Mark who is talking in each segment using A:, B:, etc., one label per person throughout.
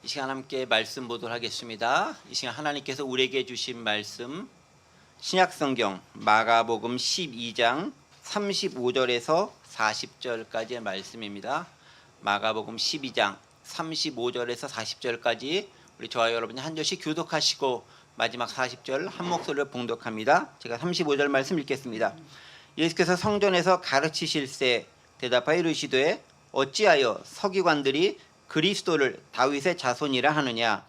A: 이 시간 함께 말씀 보도록 하겠습니다. 이 시간 하나님께서 우리에게 주신 말씀 신약성경 마가복음 12장 35절에서 40절까지의 말씀입니다. 마가복음 12장 35절에서 40절까지 우리 저와 여러분이 한 절씩 교독하시고 마지막 40절 한 목소리로 봉독합니다. 제가 35절 말씀 읽겠습니다. 예수께서 성전에서 가르치실새 대답하여 이르시되 어찌하여 서기관들이 그리스도를 다윗의 자손이라 하느냐.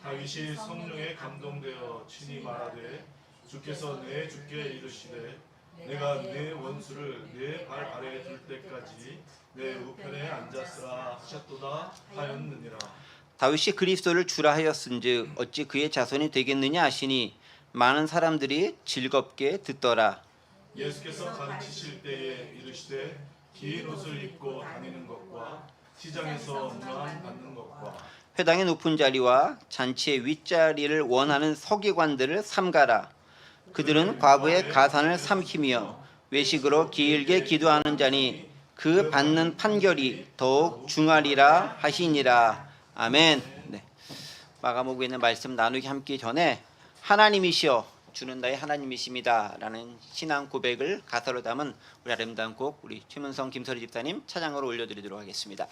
B: 다윗이 성령에 감동되어 친히 말하되 주께서 내 주께 이르시되 내가 내 원수를 내 발 아래에 둘 때까지 내 우편에 앉았으라 하셨도다 하였느니라.
A: 다윗이 그리스도를 주라 하였은즉 어찌 그의 자손이 되겠느냐 하시니 많은 사람들이 즐겁게 듣더라.
B: 예수께서 가르치실 때에 이르시되 긴 옷을 입고 다니는 것과 시장에서 문안 받는 것과
A: 회당의 높은 자리와 잔치의 윗자리를 원하는 서기관들을 삼가라. 그들은 과부의 가산을 삼키며 외식으로 길게 기도하는 자니 그 받는 판결이 더욱 중하리라 하시니라. 아멘. 네. 마가복음에 있는 말씀 나누기 함께 전에 하나님이시여 주는 나의 하나님이십니다 라는 신앙 고백을 가사로 담은 우리 아름다운 곡 우리 최문성 김설희 집사님 찬양으로 올려드리도록 하겠습니다.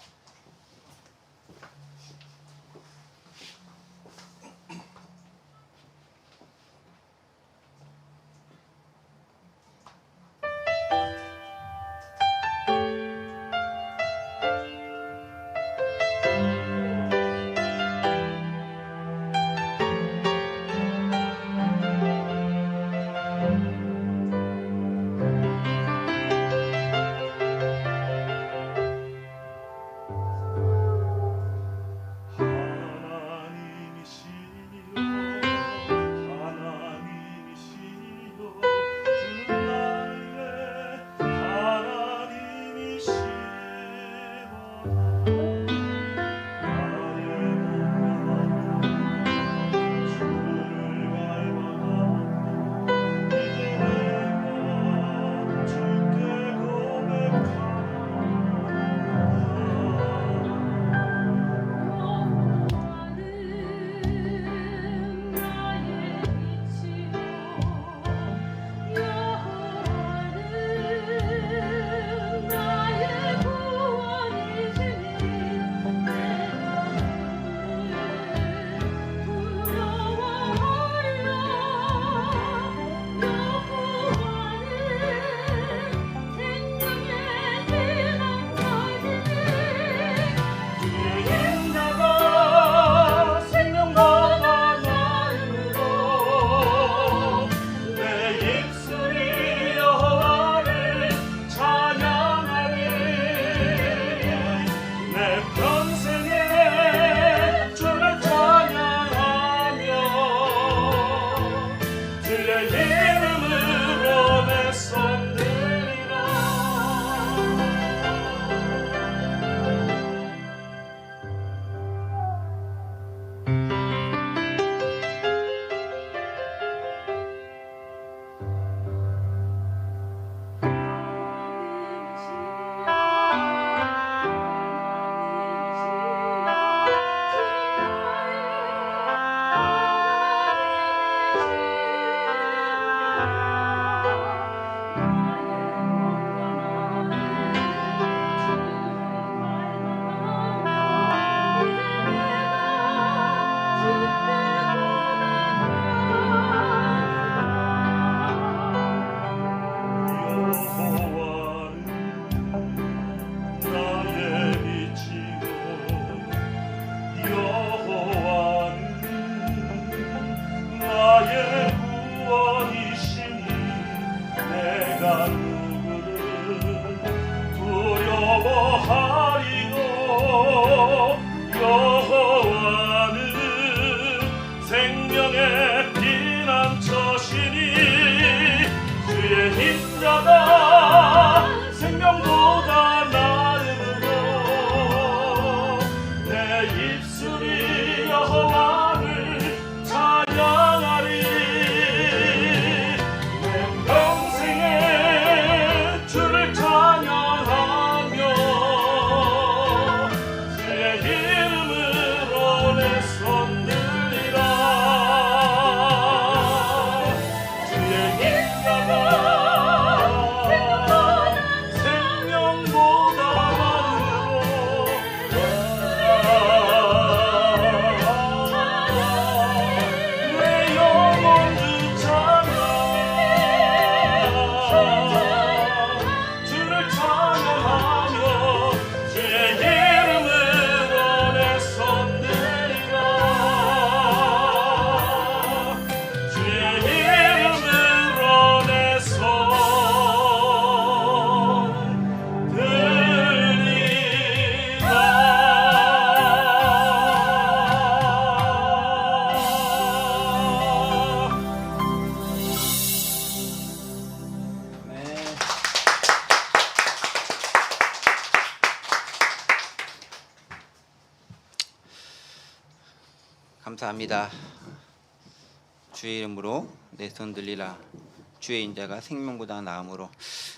A: 감사합니다. 주의 이름으로 내 손 들리라. 주의 인자가 생명보다 나음으로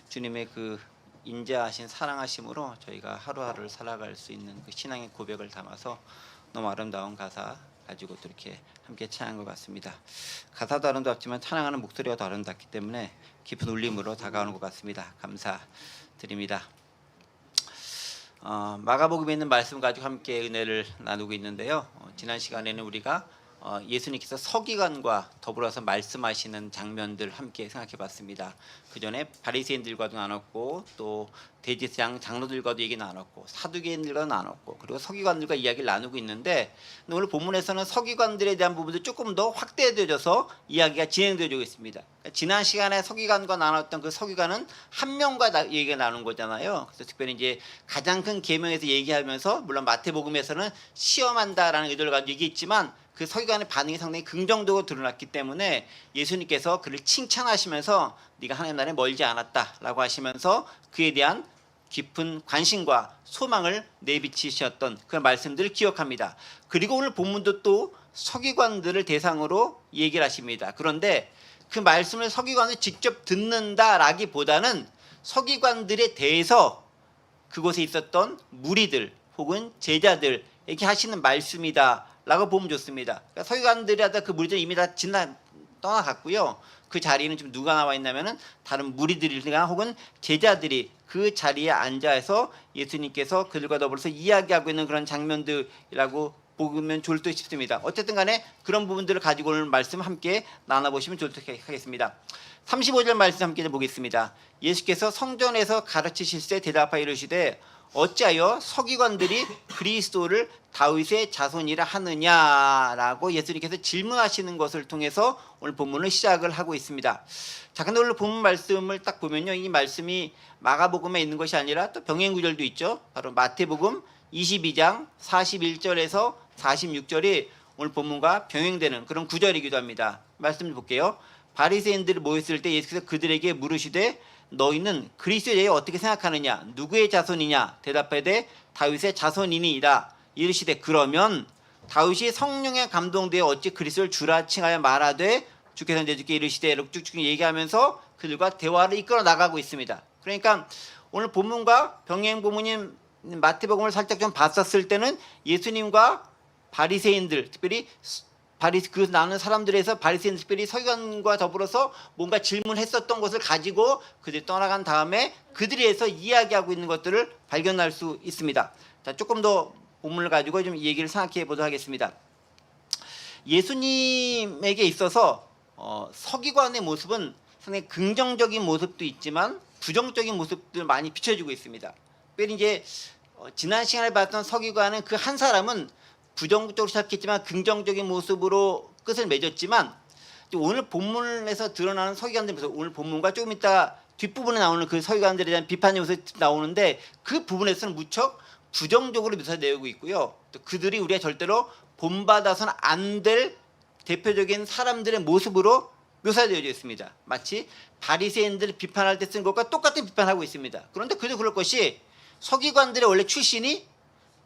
A: 주님의 그 인자하신 사랑하심으로 저희가 하루하루를 살아갈 수 있는 그 신앙의 고백을 담아서 너무 아름다운 가사 가지고 또 이렇게 함께 찬양한 것 같습니다. 가사도 아름답지만 찬양하는 목소리가 더 아름답기 때문에 깊은 울림으로 다가오는 것 같습니다. 감사드립니다. 마가복음에 있는 말씀 가지고 함께 은혜를 나누고 있는데요. 지난 시간에는 우리가 예수님께서 서기관과 더불어서 말씀하시는 장면들 함께 생각해봤습니다. 그 전에 바리새인들과도 나눴고 또 대제사장 장로들과도 얘기 나눴고 사두개인들과도 나눴고 그리고 서기관들과 이야기를 나누고 있는데 오늘 본문에서는 서기관들에 대한 부분도 조금 더 확대되어져서 이야기가 진행되어지고 있습니다. 지난 시간에 서기관과 나눴던 그 서기관은 한 명과 얘기가 나눈 거잖아요. 그래서 특별히 이제 가장 큰 계명에서 얘기하면서 물론 마태복음에서는 시험한다라는 의도를 가지고 얘기했지만 그 서기관의 반응이 상당히 긍정적으로 드러났기 때문에 예수님께서 그를 칭찬하시면서 네가 하나님 나라에 멀지 않았다라고 하시면서 그에 대한 깊은 관심과 소망을 내비치셨던 그런 말씀들을 기억합니다. 그리고 오늘 본문도 또 서기관들을 대상으로 얘기를 하십니다. 그런데 그 말씀을 서기관을 직접 듣는다라기보다는 서기관들에 대해서 그곳에 있었던 무리들 혹은 제자들에게 하시는 말씀이다 라고 보면 좋습니다. 그러니까 서기관들이라다 그 무리들이 이미 다 떠나갔고요. 그 자리에는 지금 누가 나와 있냐면은 다른 무리들이나 혹은 제자들이 그 자리에 앉아서 예수님께서 그들과 더불어서 이야기하고 있는 그런 장면들이라고 보면 좋을 듯 싶습니다. 어쨌든 간에 그런 부분들을 가지고 오는 말씀 함께 나눠보시면 좋을 듯 하겠습니다. 35절 말씀 함께 보겠습니다. 예수께서 성전에서 가르치실세 대답하여 이르시되 어찌하여 서기관들이 그리스도를 다윗의 자손이라 하느냐라고 예수님께서 질문하시는 것을 통해서 오늘 본문을 시작을 하고 있습니다. 자, 근데 오늘 본문 말씀을 딱 보면요, 이 말씀이 마가복음에 있는 것이 아니라 또 병행 구절도 있죠. 바로 마태복음 22장 41절에서 46절이 오늘 본문과 병행되는 그런 구절이기도 합니다. 말씀을 볼게요. 바리새인들이 모였을 때 예수께서 그들에게 물으시되 너희는 그리스도에 대해 어떻게 생각하느냐? 누구의 자손이냐? 대답하되 다윗의 자손이니이다. 이르시되 그러면 다윗이 성령에 감동되어 어찌 그리스도를 주라 칭하여 말하되 주께서 내 주께 이르시되 이렇게 쭉쭉 얘기하면서 그들과 대화를 이끌어 나가고 있습니다. 그러니까 오늘 본문과 병행 본문인 마태복음을 살짝 좀 봤었을 때는 예수님과 바리새인들 특별히 그 나는 사람들에서 바리새인 특별히 서기관과 더불어서 뭔가 질문했었던 것을 가지고 그들이 떠나간 다음에 그들에서 이야기하고 있는 것들을 발견할 수 있습니다. 자, 조금 더 본문을 가지고 좀 이 얘기를 생각해 보도록 하겠습니다. 예수님에게 있어서 서기관의 모습은 상당히 긍정적인 모습도 있지만 부정적인 모습들 많이 비춰지고 있습니다. 특별히 이제 지난 시간에 봤던 서기관은 그 한 사람은 부정적으로 시작했지만 긍정적인 모습으로 끝을 맺었지만 오늘 본문에서 드러나는 서기관들, 오늘 본문과 조금 이따 뒷부분에 나오는 그 서기관들에 대한 비판의 모습이 나오는데 그 부분에서는 무척 부정적으로 묘사되고 있고요. 또 그들이 우리가 절대로 본받아서는 안 될 대표적인 사람들의 모습으로 묘사되어 있습니다. 마치 바리새인들을 비판할 때 쓴 것과 똑같은 비판하고 있습니다. 그런데 그도 그럴 것이 서기관들의 원래 출신이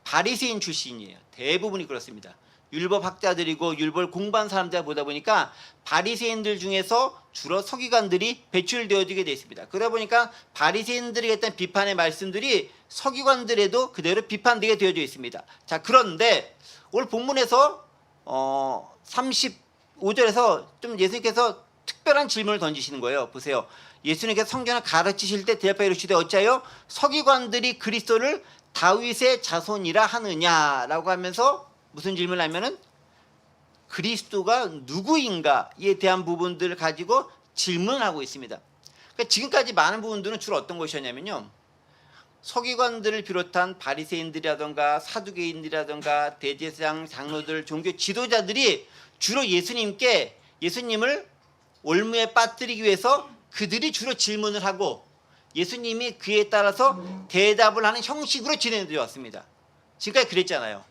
A: 바리새인 출신이에요. 대부분이 그렇습니다. 율법 학자들이고 율법을 공부한 사람들 보다 보니까 바리새인들 중에서 주로 서기관들이 배출되어지게 되어 있습니다. 그러다 보니까 바리새인들이 했던 비판의 말씀들이 서기관들에도 그대로 비판되게 되어져 있습니다. 자, 그런데 오늘 본문에서 35절에서 좀 예수님께서 특별한 질문을 던지시는 거예요. 보세요. 예수님께서 성경을 가르치실 때 대답하여 이르시되 어찌하여 서기관들이 그리스도를 다윗의 자손이라 하느냐라고 하면서 무슨 질문을 하면은 그리스도가 누구인가에 대한 부분들을 가지고 질문하고 있습니다. 그러니까 지금까지 많은 부분들은 주로 어떤 것이었냐면요, 서기관들을 비롯한 바리새인들이라든가 사두개인들이라든가 대제사장 장로들 종교 지도자들이 주로 예수님을 올무에 빠뜨리기 위해서 그들이 주로 질문을 하고 예수님이 그에 따라서 대답을 하는 형식으로 진행되어 왔습니다. 지금까지 그랬잖아요.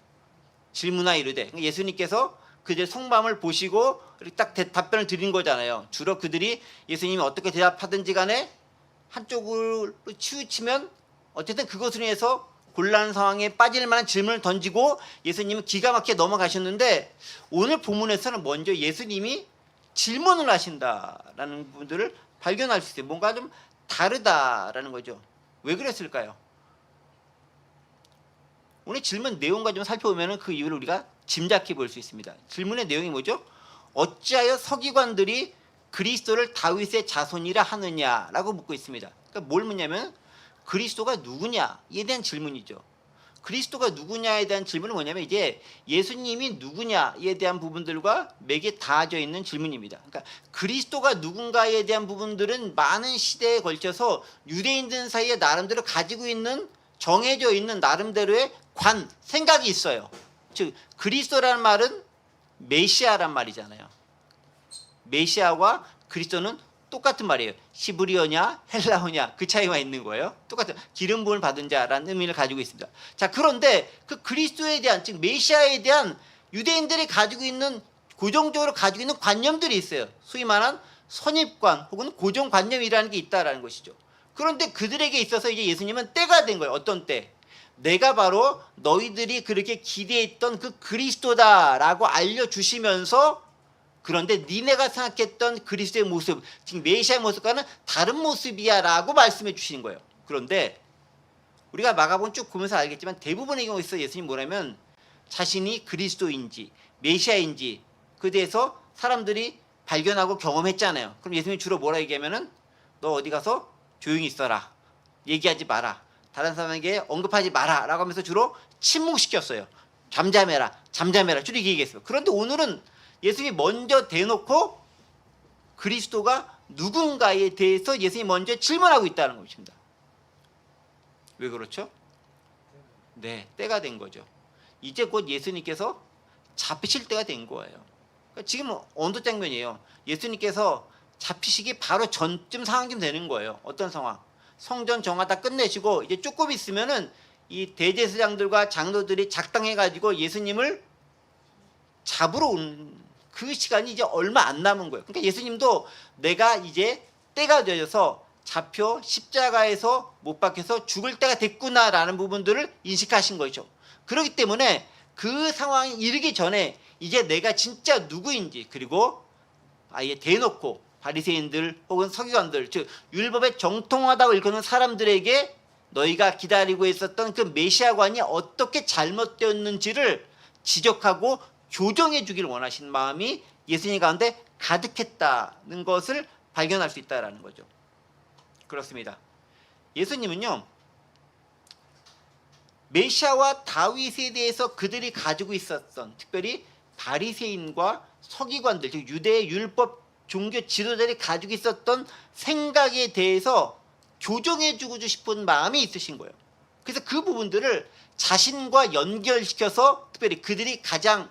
A: 질문하 이르되 예수님께서 그들의 속마음을 보시고 딱 답변을 드린 거잖아요. 주로 그들이 예수님이 어떻게 대답하든지 간에 한쪽으로 치우치면 어쨌든 그것으로 인해서 곤란 상황에 빠질 만한 질문을 던지고 예수님은 기가 막히게 넘어가셨는데 오늘 본문에서는 먼저 예수님이 질문을 하신다라는 부분들을 발견할 수 있어요. 뭔가 좀 다르다라는 거죠. 왜 그랬을까요? 오늘 질문 내용과 좀 살펴보면 그 이유를 우리가 짐작해 볼 수 있습니다. 질문의 내용이 뭐죠? 어찌하여 서기관들이 그리스도를 다윗의 자손이라 하느냐라고 묻고 있습니다. 그러니까 뭘 묻냐면 그리스도가 누구냐에 대한 질문이죠. 그리스도가 누구냐에 대한 질문은 뭐냐면 이제 예수님이 누구냐에 대한 부분들과 맥에 닿아져 있는 질문입니다. 그러니까 그리스도가 누군가에 대한 부분들은 많은 시대에 걸쳐서 유대인들 사이에 나름대로 가지고 있는 정해져 있는 나름대로의 생각이 있어요. 즉 그리스도라는 말은 메시아란 말이잖아요. 메시아와 그리스도는 똑같은 말이에요. 시브리어냐 헬라어냐 그 차이만 있는 거예요. 똑같은 기름 부음을 받은 자라는 의미를 가지고 있습니다. 자, 그런데 그 그리스도에 대한 즉 메시아에 대한 유대인들이 가지고 있는 고정적으로 가지고 있는 관념들이 있어요. 소위 말한 선입관 혹은 고정관념이라는 게 있다라는 것이죠. 그런데 그들에게 있어서 이제 예수님은 때가 된 거예요. 어떤 때? 내가 바로 너희들이 그렇게 기대했던 그 그리스도다라고 알려주시면서 그런데 니네가 생각했던 그리스도의 모습, 지금 메시아의 모습과는 다른 모습이야 라고 말씀해 주시는 거예요. 그런데 우리가 마가복음 쭉 보면서 알겠지만 대부분의 경우에 있어 예수님이 뭐냐면 자신이 그리스도인지 메시아인지 그에 대해서 사람들이 발견하고 경험했잖아요. 그럼 예수님이 주로 뭐라 얘기하면은 너 어디 가서 조용히 있어라. 얘기하지 마라. 다른 사람에게 언급하지 마라 라고 하면서 주로 침묵시켰어요. 잠잠해라. 주로 얘기했어요. 그런데 오늘은 예수님이 먼저 대놓고 그리스도가 누군가에 대해서 예수님이 먼저 질문하고 있다는 것입니다. 왜 그렇죠? 네, 때가 된 거죠. 이제 곧 예수님께서 잡히실 때가 된 거예요. 그러니까 지금 어느 장면이에요? 예수님께서 잡히시기 바로 전쯤 상황쯤 되는 거예요. 어떤 상황? 성전 정화 다 끝내시고 이제 조금 있으면은 이 대제사장들과 장로들이 작당해가지고 예수님을 잡으러 온 그 시간이 이제 얼마 안 남은 거예요. 그러니까 예수님도 내가 이제 때가 되어서 잡혀 십자가에서 못 박혀서 죽을 때가 됐구나라는 부분들을 인식하신 거죠. 그렇기 때문에 그 상황이 이르기 전에 이제 내가 진짜 누구인지 그리고 아예 대놓고 바리새인들 혹은 서기관들 즉 율법에 정통하다고 일컫는 사람들에게 너희가 기다리고 있었던 그 메시아관이 어떻게 잘못되었는지를 지적하고 교정해 주기를 원하시는 마음이 예수님 가운데 가득했다는 것을 발견할 수 있다는 거죠. 그렇습니다. 예수님은요 메시아와 다윗에 대해서 그들이 가지고 있었던 특별히 바리새인과 서기관들 즉 유대의 율법 종교 지도자들이 가지고 있었던 생각에 대해서 교정해주고 싶은 마음이 있으신 거예요. 그래서 그 부분들을 자신과 연결시켜서 특별히 그들이 가장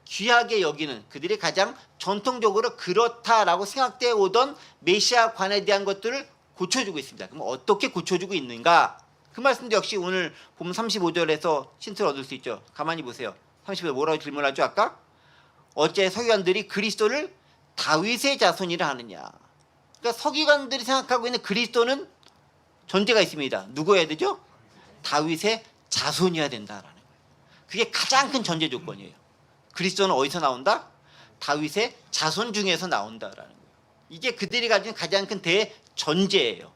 A: 귀하게 여기는 그들이 가장 전통적으로 그렇다라고 생각되어 오던 메시아관에 대한 것들을 고쳐주고 있습니다. 그럼 어떻게 고쳐주고 있는가? 그 말씀도 역시 오늘 보면 35절에서 힌트를 얻을 수 있죠. 가만히 보세요. 35절 뭐라고 질문하죠? 아까 어째 서기관들이 그리스도를 다윗의 자손이라 하느냐. 그러니까 서기관들이 생각하고 있는 그리스도는 전제가 있습니다. 누구여야 되죠? 다윗의 자손이어야 된다라는 거예요. 그게 가장 큰 전제 조건이에요. 그리스도는 어디서 나온다? 다윗의 자손 중에서 나온다라는 거예요. 이게 그들이 가진 가장 큰 대전제예요.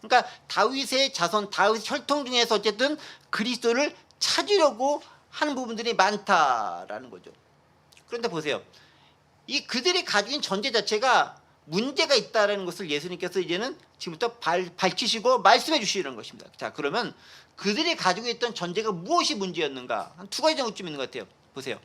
A: 그러니까 다윗의 자손, 다윗의 혈통 중에서 어쨌든 그리스도를 찾으려고 하는 부분들이 많다라는 거죠. 그런데 보세요. 이 그들이 가진 전제 자체가 문제가 있다는 것을 예수님께서 이제는 지금부터 밝히시고 말씀해 주시는 것입니다. 자, 그러면 그들이 가지고 있던 전제가 무엇이 문제였는가? 한 두 가지 정도쯤 있는 것 같아요. 보세요.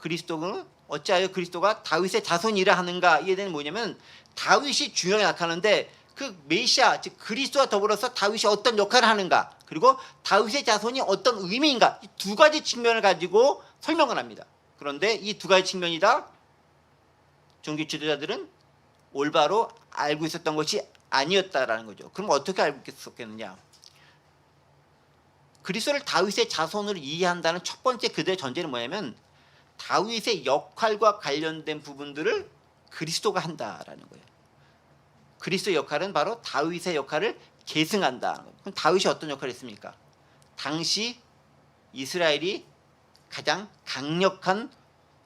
A: 그리스도는 어찌하여 그리스도가 다윗의 자손이라 하는가? 이에 대한 뭐냐면 다윗이 중요하게 나타나는데 그 메시아 즉 그리스도와 더불어서 다윗이 어떤 역할을 하는가? 그리고 다윗의 자손이 어떤 의미인가? 이 두 가지 측면을 가지고 설명을 합니다. 그런데 이 두 가지 측면이 다 종교 지도자들은 올바로 알고 있었던 것이 아니었다라는 거죠. 그럼 어떻게 알고 있었겠느냐? 그리스도를 다윗의 자손으로 이해한다는 첫 번째 그들의 전제는 뭐냐면 다윗의 역할과 관련된 부분들을 그리스도가 한다라는 거예요. 그리스도의 역할은 바로 다윗의 역할을 계승한다. 그럼 다윗이 어떤 역할을 했습니까? 당시 이스라엘이 가장 강력한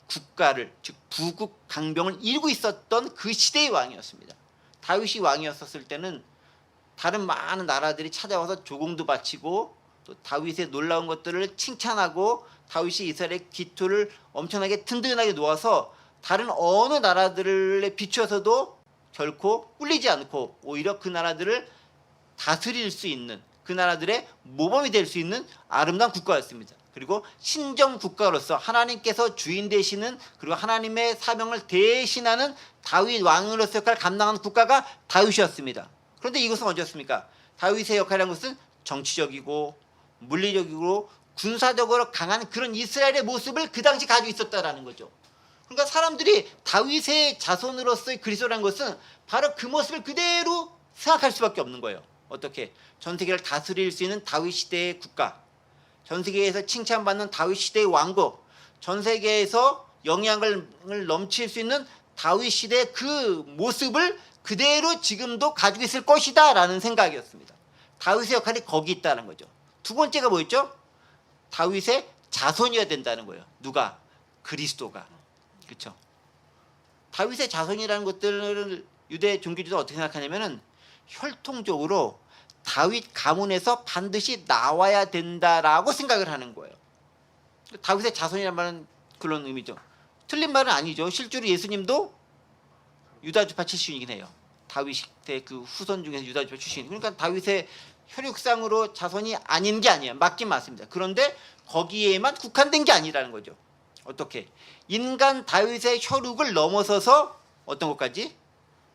A: 국가를, 즉 부국 강병을 이루고 있었던 그 시대의 왕이었습니다. 다윗이 왕이었었을 때는 다른 많은 나라들이 찾아와서 조공도 바치고 또 다윗의 놀라운 것들을 칭찬하고 다윗이 이스라엘의 기초를 엄청나게 든든하게 놓아서 다른 어느 나라들에 비추어서도 결코 꿀리지 않고 오히려 그 나라들을 다스릴 수 있는, 그 나라들의 모범이 될 수 있는 아름다운 국가였습니다. 그리고 신정 국가로서 하나님께서 주인 되시는, 그리고 하나님의 사명을 대신하는 다윗 왕으로서 역할을 감당하는 국가가 다윗이었습니다. 그런데 이것은 언제였습니까? 다윗의 역할이라는 것은 정치적이고 물리적이고 군사적으로 강한 그런 이스라엘의 모습을 그 당시 가지고 있었다라는 거죠. 그러니까 사람들이 다윗의 자손으로서의 그리스도라는 것은 바로 그 모습을 그대로 생각할 수밖에 없는 거예요. 어떻게? 전 세계를 다스릴 수 있는 다윗 시대의 국가, 전 세계에서 칭찬받는 다윗 시대의 왕국, 전 세계에서 영향을 넘칠 수 있는 다윗 시대의 그 모습을 그대로 지금도 가지고 있을 것이다 라는 생각이었습니다. 다윗의 역할이 거기 있다는 거죠. 두 번째가 뭐였죠? 다윗의 자손이어야 된다는 거예요. 누가? 그리스도가. 그렇죠? 다윗의 자손이라는 것들을 유대 종교주의는 어떻게 생각하냐면은 혈통적으로 다윗 가문에서 반드시 나와야 된다라고 생각을 하는 거예요. 다윗의 자손이라는 말은 그런 의미죠. 틀린 말은 아니죠. 실제로 예수님도 유다주파 출신이긴 해요. 다윗의 그 후손 중에서 유다주파 출신. 그러니까 다윗의 혈육상으로 자손이 아닌 게 아니에요. 맞긴 맞습니다. 그런데 거기에만 국한된 게 아니라는 거죠. 어떻게? 인간 다윗의 혈육을 넘어서서 어떤 것까지?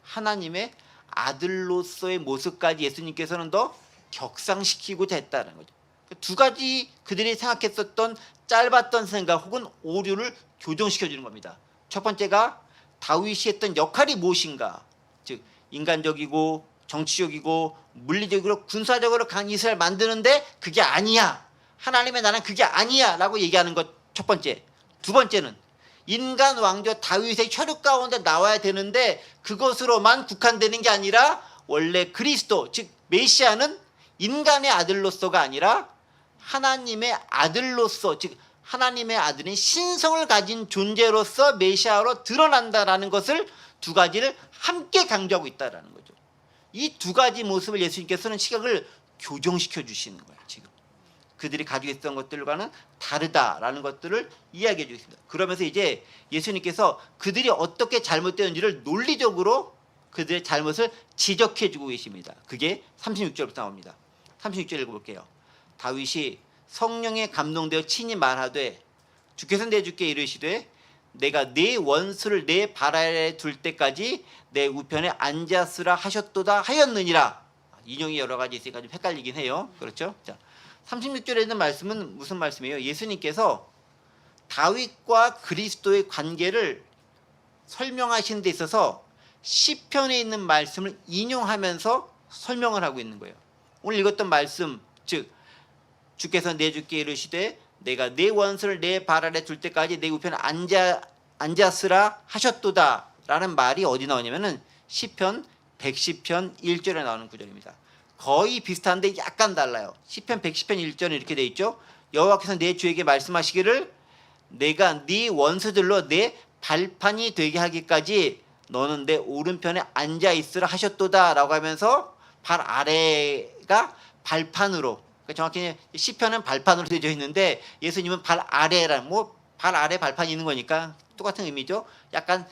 A: 하나님의 아들로서의 모습까지 예수님께서는 더 격상시키고자 했다는 거죠. 두 가지 그들이 생각했었던 짧았던 생각 혹은 오류를 교정시켜주는 겁니다. 첫 번째가 다윗이 했던 역할이 무엇인가, 즉 인간적이고 정치적이고 물리적으로 군사적으로 강한 이스라엘 만드는데 그게 아니야, 하나님의 나라는 그게 아니야 라고 얘기하는 것 첫 번째. 두 번째는 인간 왕조 다윗의 혈육 가운데 나와야 되는데 그것으로만 국한되는 게 아니라 원래 그리스도, 즉 메시아는 인간의 아들로서가 아니라 하나님의 아들로서, 즉 하나님의 아들인 신성을 가진 존재로서 메시아로 드러난다라는 것을, 두 가지를 함께 강조하고 있다라는 거죠. 이 두 가지 모습을 예수님께서는 시각을 교정시켜 주시는 거예요. 지금 그들이 가지고 있던 것들과는 다르다라는 것들을 이야기해 주고 있습니다. 그러면서 이제 예수님께서 그들이 어떻게 잘못되었는지를 논리적으로 그들의 잘못을 지적해 주고 계십니다. 그게 36절부터 나옵니다. 36절 읽어볼게요. 다윗이 성령에 감동되어 친히 말하되 주께서 내 주께 이르시되 내가 네 원수를 내 발 아래 둘 때까지 내 우편에 앉았으라 하셨도다 하였느니라. 인용이 여러 가지 있으니까 좀 헷갈리긴 해요. 그렇죠? 자, 36절에 있는 말씀은 무슨 말씀이에요? 예수님께서 다윗과 그리스도의 관계를 설명하시는 데 있어서 시편에 있는 말씀을 인용하면서 설명을 하고 있는 거예요. 오늘 읽었던 말씀, 즉 주께서 내 주께 이르시되 내가 네 원수를 내 발 아래 둘 때까지 내 우편에 앉았으라 하셨도다 라는 말이 어디 나오냐면은 시편 110편 1절에 나오는 구절입니다. 거의 비슷한데 약간 달라요. 시편 110편 1절에 이렇게 돼 있죠. 여호와께서 내 주에게 말씀하시기를 내가 네 원수들로 내 발판이 되게 하기까지 너는 내 오른편에 앉아 있으라 하셨도다 라고 하면서 발 아래가 발판으로, 그러니까 정확히 시편은 발판으로 되어 있는데 예수님은 발 아래라, 뭐 발 아래 발판이 있는 거니까 똑같은 의미죠. 약간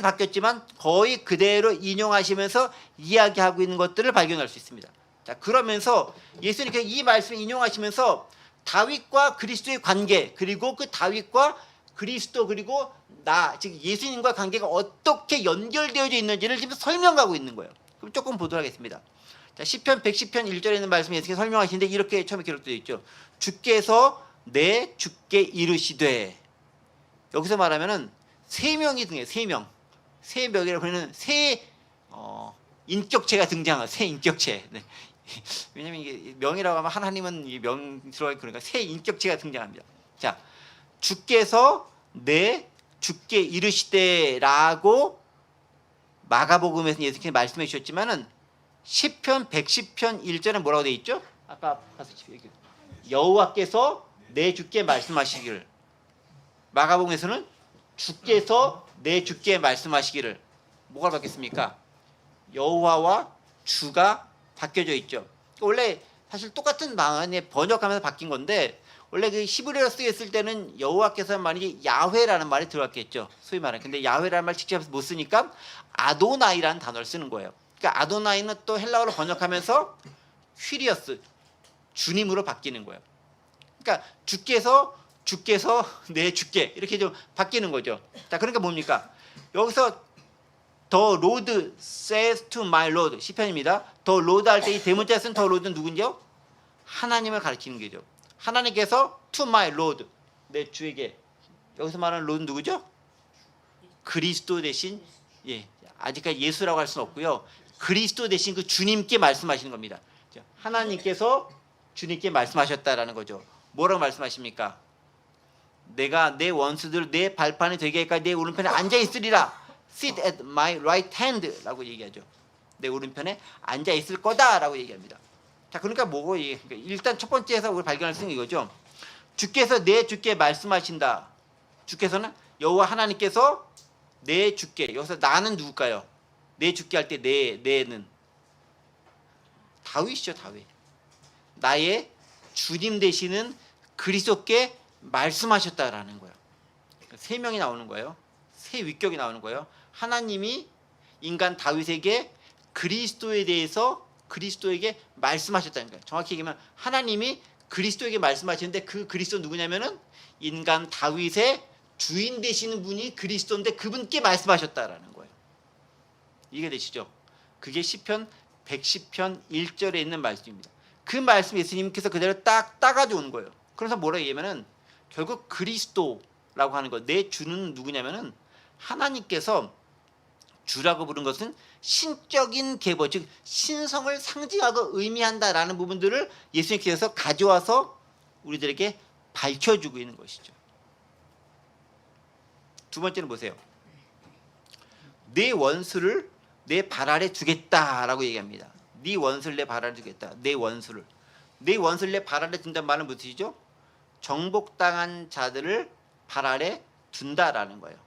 A: 바뀌었지만 거의 그대로 인용하시면서 이야기하고 있는 것들을 발견할 수 있습니다. 자, 그러면서 예수님께서 이 말씀을 인용하시면서 다윗과 그리스도의 관계, 그리고 그 다윗과 그리스도, 그리고 즉 예수님과 관계가 어떻게 연결되어져 있는지를 지금 설명하고 있는 거예요. 그럼 조금 보도록 하겠습니다. 자, 시편 110편 1절에 있는 말씀 예수님께서 설명하시는데 이렇게 처음에 기록되어 있죠. 주께서 내 주께 이르시되, 여기서 말하면은 세 명이 등장해요. 세 명. 세 명이라고 하면 세 인격체가 등장해요. 세 인격체. 네. 왜냐면 이게 명이라고 하면 하나님은 이 명 들어가 있고 그러니까 세 인격체가 등장합니다. 자, 주께서 내 주께 이르시되라고 마가복음에서 예수님께서 말씀해 주셨지만은 시편 110편 1절에 뭐라고 되어 있죠? 아까 가서 여호와께서 내 주께 말씀하시기를. 마가복음에서는 주께서 내 주께 말씀하시기를. 뭐가 바뀌었습니까? 여호와와 주가 바뀌어져 있죠. 원래 사실 똑같은 방안에 번역하면서 바뀐 건데, 원래 그 히브리어로 쓰였을 때는 여호와께서 말이 야훼라는 말이 들어갔겠죠. 소위 말하는. 근데 야훼라는 말 직접 못 쓰니까 아도나이라는 단어를 쓰는 거예요. 그러니까 아도나이는 또 헬라어로 번역하면서 휘리어스, 주님으로 바뀌는 거예요. 그러니까 주께서 내 주께 이렇게 좀 바뀌는 거죠. 자, 그러니까 뭡니까? 여기서 The Lord says to my Lord, 시편입니다. The Lord 할 때 이 대문자에 쓴 The Lord는 누군지요? 하나님을 가리키는 거죠. 하나님께서 to my Lord, 내 주에게. 여기서 말하는 Lord는 누구죠? 그리스도 대신, 아직까지 예수라고 할 수는 없고요. 그리스도 대신 그 주님께 말씀하시는 겁니다. 하나님께서 주님께 말씀하셨다라는 거죠. 뭐라고 말씀하십니까? 내가 내 원수들 내 발판이 되게 할까 내 오른편에 앉아 있으리라. Sit at my right hand라고 얘기하죠. 내 오른편에 앉아 있을 거다라고 얘기합니다. 자, 그러니까 뭐고? 일단 첫 번째에서 우리 발견할 수 있는 이거죠. 주께서 내 주께 말씀하신다. 주께서는 여호와 하나님께서 내 주께. 여기서 나는 누굴까요? 내 주께 할 때 내는 다윗이죠. 다윗. 나의 주님 되시는 그리스도께 말씀하셨다라는 거예요. 세 명이 나오는 거예요. 세 위격이 나오는 거예요. 하나님이 인간 다윗에게 그리스도에 대해서 그리스도에게 말씀하셨다는 거예요. 정확히 얘기하면 하나님이 그리스도에게 말씀하시는데 그 그리스도 누구냐면은 인간 다윗의 주인 되시는 분이 그리스도인데 그분께 말씀하셨다라는 거예요. 이해되시죠? 그게 시편 110편 1절에 있는 말씀입니다. 그 말씀 예수님께서 그대로 딱 따가지고 오는 거예요. 그래서 뭐라 얘기하면은 결국 그리스도라고 하는 거, 내 주는 누구냐면은 하나님께서 주라고 부른 것은 신적인 계보, 즉 신성을 상징하고 의미한다라는 부분들을 예수님께서 가져와서 우리들에게 밝혀주고 있는 것이죠. 두 번째는 보세요. 내 원수를 내 발 아래 두겠다라고 얘기합니다. 네 원수를 내 발 아래 두겠다. 내 원수를 내 발 아래 둔다는 말은 무슨 뜻이죠? 정복당한 자들을 발 아래 둔다라는 거예요.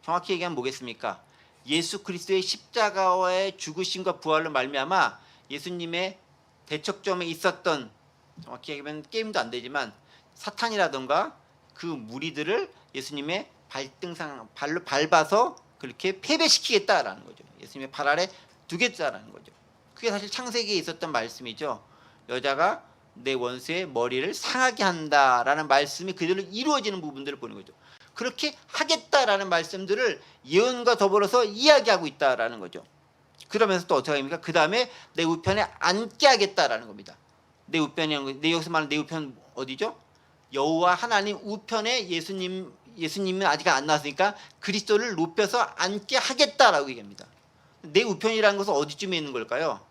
A: 정확히 얘기하면 뭐겠습니까? 예수 그리스도의 십자가와의 죽으심과 부활로 말미암아 예수님의 대척점에 있었던, 정확히 얘기하면 게임도 안 되지만 사탄이라던가 그 무리들을 예수님의 발등상 발로 밟아서 그렇게 패배시키겠다라는 거죠. 예수님의 발 아래 두겠다라는 거죠. 그게 사실 창세기에 있었던 말씀이죠. 여자가 내 원수의 머리를 상하게 한다라는 말씀이 그대로 이루어지는 부분들을 보는 거죠. 그렇게 하겠다라는 말씀들을 예언과 더불어서 이야기하고 있다라는 거죠. 그러면서 또 어떻게 합니까? 그 다음에 내 우편에 앉게 하겠다라는 겁니다. 내 우편이, 내 여기서 말하는 내 우편 어디죠? 여호와 하나님 우편에 예수님은 아직 안 나왔으니까 그리스도를 높여서 앉게 하겠다라고 얘기합니다. 내 우편이라는 것은 어디쯤에 있는 걸까요?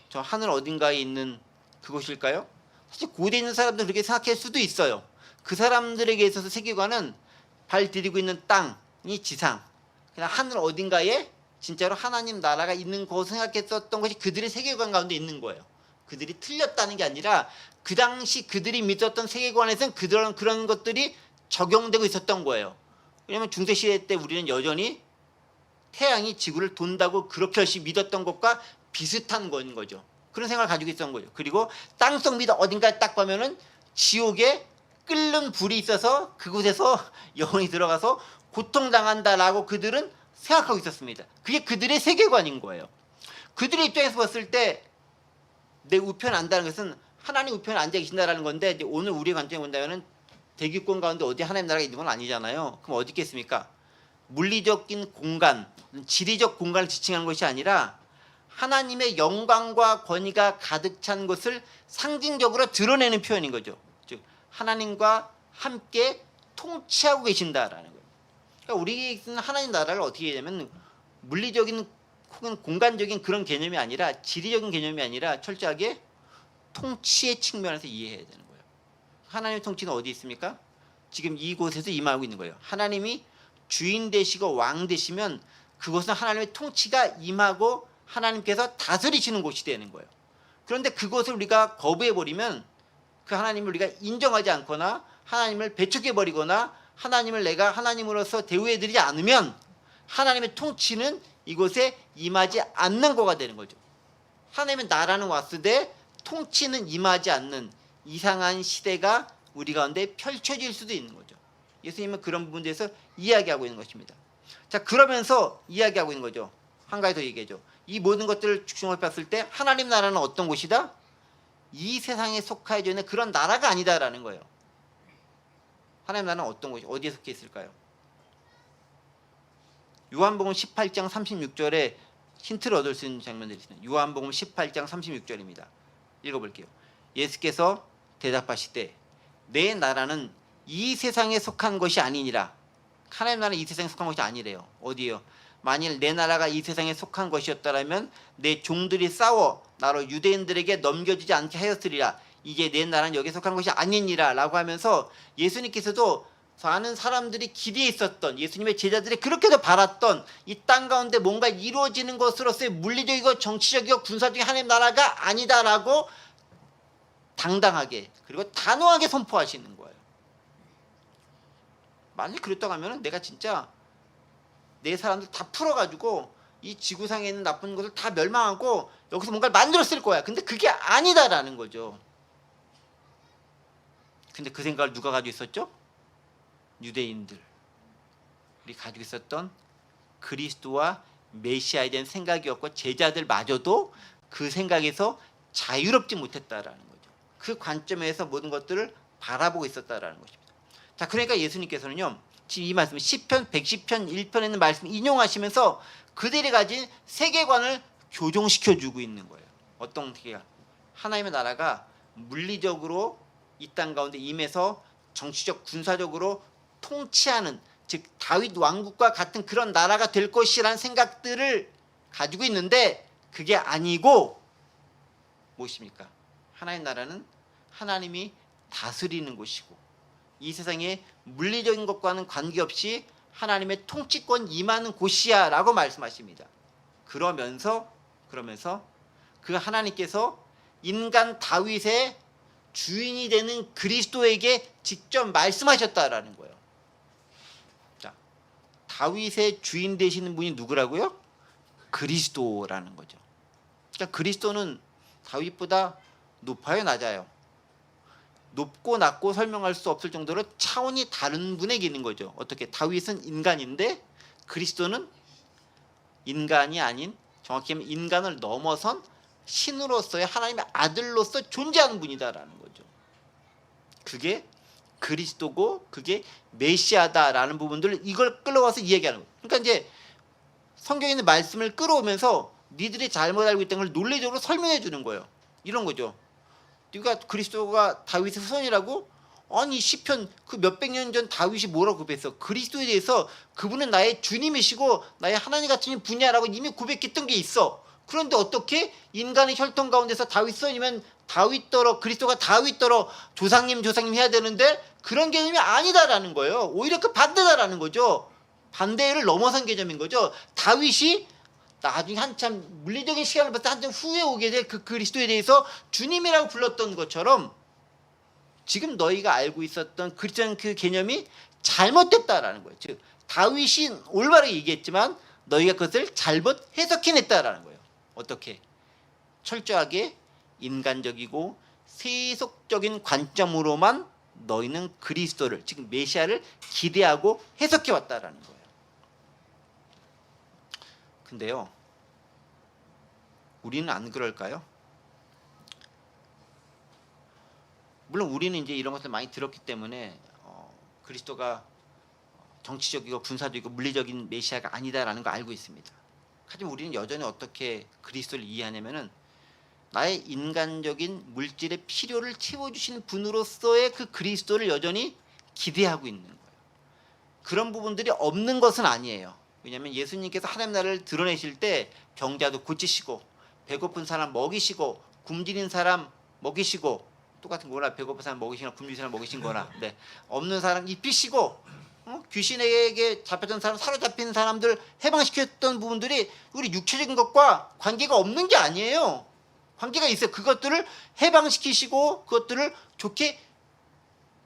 A: 저 하늘 어딘가에 있는 그곳일까요? 사실 고대에 있는 사람들은 그렇게 생각할 수도 있어요. 그 사람들에게 있어서 세계관은 발 디디고 있는 땅이 지상, 그냥 하늘 어딘가에 진짜로 하나님 나라가 있는 곳을 생각했었던 것이 그들의 세계관 가운데 있는 거예요. 그들이 틀렸다는 게 아니라 그 당시 그들이 믿었던 세계관에서는 그런 것들이 적용되고 있었던 거예요. 왜냐하면 중세시대 때 우리는 여전히 태양이 지구를 돈다고 그렇게 열심히 믿었던 것과 비슷한 건 거죠. 그런 생각을 가지고 있었던 거죠. 그리고 땅속 밑 어딘가에 딱 보면은 지옥에 끓는 불이 있어서 그곳에서 영혼이 들어가서 고통당한다라고 그들은 생각하고 있었습니다. 그게 그들의 세계관인 거예요. 그들의 입장에서 봤을 때 내 우편에 앉다는 것은 하나님 우편에 앉아 계신다라는 건데, 이제 오늘 우리의 관점에 본다면은 대기권 가운데 어디 하나님 나라가 있는 건 아니잖아요. 그럼 어디 있겠습니까? 물리적인 공간, 지리적 공간을 지칭하는 것이 아니라 하나님의 영광과 권위가 가득 찬 것을 상징적으로 드러내는 표현인 거죠. 즉 하나님과 함께 통치하고 계신다라는 거예요. 그러니까 우리에게 있는 하나님 나라를 어떻게 얘기하면 물리적인 혹은 공간적인 그런 개념이 아니라, 지리적인 개념이 아니라 철저하게 통치의 측면에서 이해해야 되는 거예요. 하나님의 통치는 어디 있습니까? 지금 이곳에서 임하고 있는 거예요. 하나님이 주인 되시고 왕 되시면 그곳은 하나님의 통치가 임하고 하나님께서 다스리시는 곳이 되는 거예요. 그런데 그것을 우리가 거부해버리면 그 하나님을 우리가 인정하지 않거나 하나님을 배척해버리거나 하나님을 내가 하나님으로서 대우해드리지 않으면 하나님의 통치는 이곳에 임하지 않는 거가 되는 거죠. 하나님의 나라는 왔으되 통치는 임하지 않는 이상한 시대가 우리 가운데 펼쳐질 수도 있는 거죠. 예수님은 그런 부분에 대해서 이야기하고 있는 것입니다. 자, 그러면서 이야기하고 있는 거죠. 한 가지 더 얘기해줘. 이 모든 것들을 중심으로 봤을 때 하나님 나라는 어떤 곳이다? 이 세상에 속하여 있는 그런 나라가 아니다라는 거예요. 하나님 나라는 어떤 곳이 어디에 속해 있을까요? 요한복음 18장 36절에 힌트를 얻을 수 있는 장면들이 있습니다. 요한복음 18장 36절입니다. 읽어볼게요. 예수께서 대답하시되 내 나라는 이 세상에 속한 것이 아니니라. 하나님 나라는 이 세상에 속한 것이 아니래요. 어디요? 만일 내 나라가 이 세상에 속한 것이었더라면 내 종들이 싸워 나로 유대인들에게 넘겨주지 않게 하였으리라. 이제 내 나라는 여기에 속한 것이 아니니라 라고 하면서 예수님께서도 많은 사람들이 기대해 있었던 예수님의 제자들이 그렇게도 바랐던 이 땅 가운데 뭔가 이루어지는 것으로서의 물리적이고 정치적이고 군사적인 하나님 나라가 아니다라고 당당하게 그리고 단호하게 선포하시는 거예요. 만약 그랬다고 하면 내가 진짜 내 사람들 다 풀어가지고 이 지구상에 있는 나쁜 것을 다 멸망하고 여기서 뭔가를 만들었을 거야. 근데 그게 아니다라는 거죠. 근데 그 생각을 누가 가지고 있었죠? 유대인들이 가지고 있었던 그리스도와 메시아에 대한 생각이었고 제자들마저도 그 생각에서 자유롭지 못했다라는 거죠. 그 관점에서 모든 것들을 바라보고 있었다라는 것입니다. 자, 그러니까 예수님께서는요, 지금 이 말씀 시편 110편 1편에 있는 말씀 인용하시면서 그들이 가진 세계관을 교정시켜 주고 있는 거예요. 어떤 세계관? 하나님의 나라가 물리적으로 이 땅 가운데 임해서 정치적 군사적으로 통치하는, 즉 다윗 왕국과 같은 그런 나라가 될 것이라는 생각들을 가지고 있는데 그게 아니고 무엇입니까? 하나님 나라는 하나님이 다스리는 곳이고 이 세상의 물리적인 것과는 관계없이 하나님의 통치권 임하는 곳이야 라고 말씀하십니다. 그러면서 그 하나님께서 인간 다윗의 주인이 되는 그리스도에게 직접 말씀하셨다라는 거예요. 자, 다윗의 주인 되시는 분이 누구라고요? 그리스도라는 거죠. 그러니까 그리스도는 다윗보다 높아요, 낮아요? 높고 낮고 설명할 수 없을 정도로 차원이 다른 분에게 있는 거죠. 어떻게? 다윗은 인간인데 그리스도는 인간이 아닌, 정확히 하면 인간을 넘어선 신으로서의 하나님의 아들로서 존재하는 분이다라는 거죠. 그게 그리스도고 그게 메시아다라는 부분들을 이걸 끌어와서 이야기하는 거예요. 그러니까 이제 성경에 있는 말씀을 끌어오면서 니들이 잘못 알고 있다는 걸 논리적으로 설명해 주는 거예요. 이런 거죠. 그러니까 그리스도가 다윗의 후손이라고? 아니 시편 그 몇백 년 전 다윗이 뭐라고 고백했어? 그리스도에 대해서 그분은 나의 주님이시고 나의 하나님 같은 분야라고 이미 고백했던 게 있어. 그런데 어떻게 인간의 혈통 가운데서 다윗 선이면 다윗더러 그리스도가 다윗더러 조상님 해야 되는데 그런 개념이 아니다라는 거예요. 오히려 그 반대다라는 거죠. 반대를 넘어선 개념인 거죠. 다윗이 나중에 한참 물리적인 시간을 봤을 때 한참 후에 오게 될 그 그리스도에 대해서 주님이라고 불렀던 것처럼 지금 너희가 알고 있었던 그리스도라는 그 개념이 잘못됐다라는 거예요. 즉 다윗이 올바르게 얘기했지만 너희가 그것을 잘못 해석해냈다라는 거예요. 어떻게? 철저하게 인간적이고 세속적인 관점으로만 너희는 그리스도를, 즉 메시아를 기대하고 해석해왔다라는 거예요. 근데요, 우리는 안 그럴까요? 물론 우리는 이제 이런 것을 많이 들었기 때문에 그리스도가 정치적이고 군사적이고 물리적인 메시아가 아니다라는 거 알고 있습니다. 하지만 우리는 여전히 어떻게 그리스도를 이해하냐면은 나의 인간적인 물질의 필요를 채워주시는 분으로서의 그 그리스도를 여전히 기대하고 있는 거예요. 그런 부분들이 없는 것은 아니에요. 왜냐하면 예수님께서 하나님 나라를 드러내실 때 병자도 고치시고 배고픈 사람 먹이시고 굶주린 사람 먹이시고 똑같은 거나 배고픈 사람 먹이시거나 굶주린 사람 먹이신 거나 네. 없는 사람 입히시고 귀신에게 잡혔던 사람 사로잡힌 사람들 해방시켰던 부분들이 우리 육체적인 것과 관계가 없는 게 아니에요. 관계가 있어요. 그것들을 해방시키시고 그것들을 좋게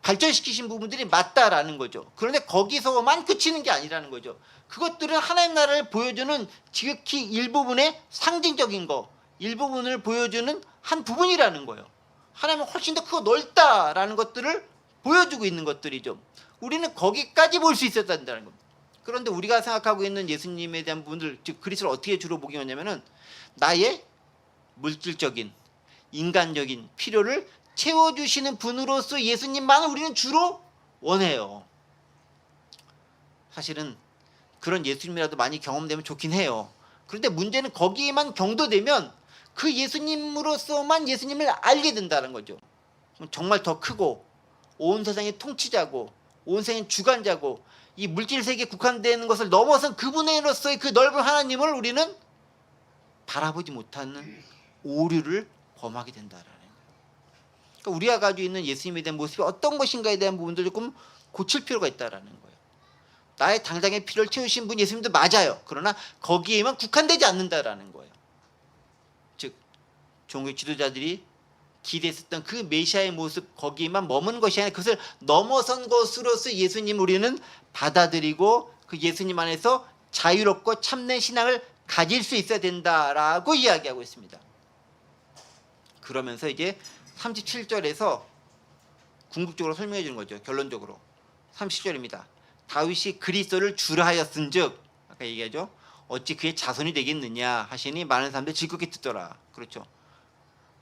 A: 발전시키신 부분들이 맞다라는 거죠. 그런데 거기서만 그치는 게 아니라는 거죠. 그것들은 하나님 나라를 보여주는 지극히 일부분의 상징적인 거, 일부분을 보여주는 한 부분이라는 거예요. 하나님은 훨씬 더 크고 넓다라는 것들을 보여주고 있는 것들이죠. 우리는 거기까지 볼 수 있었다는 겁니다. 그런데 우리가 생각하고 있는 예수님에 대한 부분들, 즉 그리스도를 어떻게 주로 보게 하냐면은 나의 물질적인, 인간적인 필요를 채워주시는 분으로서 예수님만을 우리는 주로 원해요. 사실은 그런 예수님이라도 많이 경험되면 좋긴 해요. 그런데 문제는 거기에만 경도되면 그 예수님으로서만 예수님을 알게 된다는 거죠. 정말 더 크고 온 세상의 통치자고 온 세상의 주관자고 이 물질 세계에 국한되는 것을 넘어선 그분으로서의 그 넓은 하나님을 우리는 바라보지 못하는 오류를 범하게 된다라는 거예요. 그러니까 우리가 가지고 있는 예수님에 대한 모습이 어떤 것인가에 대한 부분도 조금 고칠 필요가 있다라는 거예요. 나의 당장의 필요를 채우신 분 예수님도 맞아요. 그러나 거기에만 국한되지 않는다라는 거예요. 즉 종교 지도자들이 기대했었던 그 메시아의 모습 거기에만 머문 것이 아니라 그것을 넘어선 것으로서 예수님 우리는 받아들이고 그 예수님 안에서 자유롭고 참된 신앙을 가질 수 있어야 된다라고 이야기하고 있습니다. 그러면서 이제 37절에서 궁극적으로 설명해 주는 거죠. 결론적으로 30절입니다. 다윗이 그리스도를 주라 하였은즉 아까 얘기하죠. 어찌 그의 자손이 되겠느냐 하시니 많은 사람들이 즐겁게 듣더라. 그렇죠.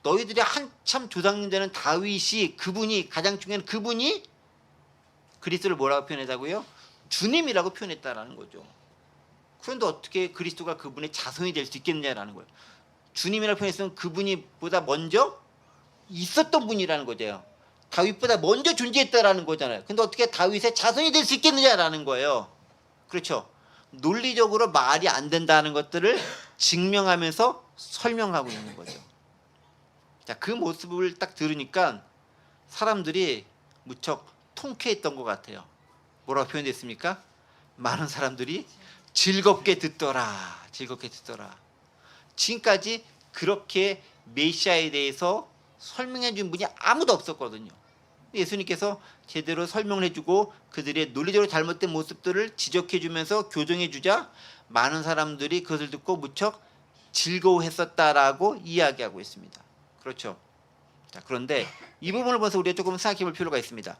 A: 너희들이 한참 조상님 되는 다윗이 그분이 가장 중요한 그분이 그리스도를 뭐라고 표현했다고요? 주님이라고 표현했다라는 거죠. 그런데 어떻게 그리스도가 그분의 자손이 될 수 있겠느냐라는 거예요. 주님이라고 표현했으면 그분이 보다 먼저 있었던 분이라는 거죠. 다윗보다 먼저 존재했다라는 거잖아요. 근데 어떻게 다윗의 자손이 될 수 있겠느냐라는 거예요. 그렇죠. 논리적으로 말이 안 된다는 것들을 증명하면서 설명하고 있는 거죠. 자, 그 모습을 딱 들으니까 사람들이 무척 통쾌했던 것 같아요. 뭐라고 표현됐습니까? 많은 사람들이 즐겁게 듣더라. 즐겁게 듣더라. 지금까지 그렇게 메시아에 대해서 설명해 준 분이 아무도 없었거든요. 예수님께서 제대로 설명을 해주고 그들의 논리적으로 잘못된 모습들을 지적해 주면서 교정해 주자 많은 사람들이 그것을 듣고 무척 즐거워했었다라고 이야기하고 있습니다. 그렇죠. 자, 그런데 이 부분을 보면서 우리가 조금 생각해 볼 필요가 있습니다.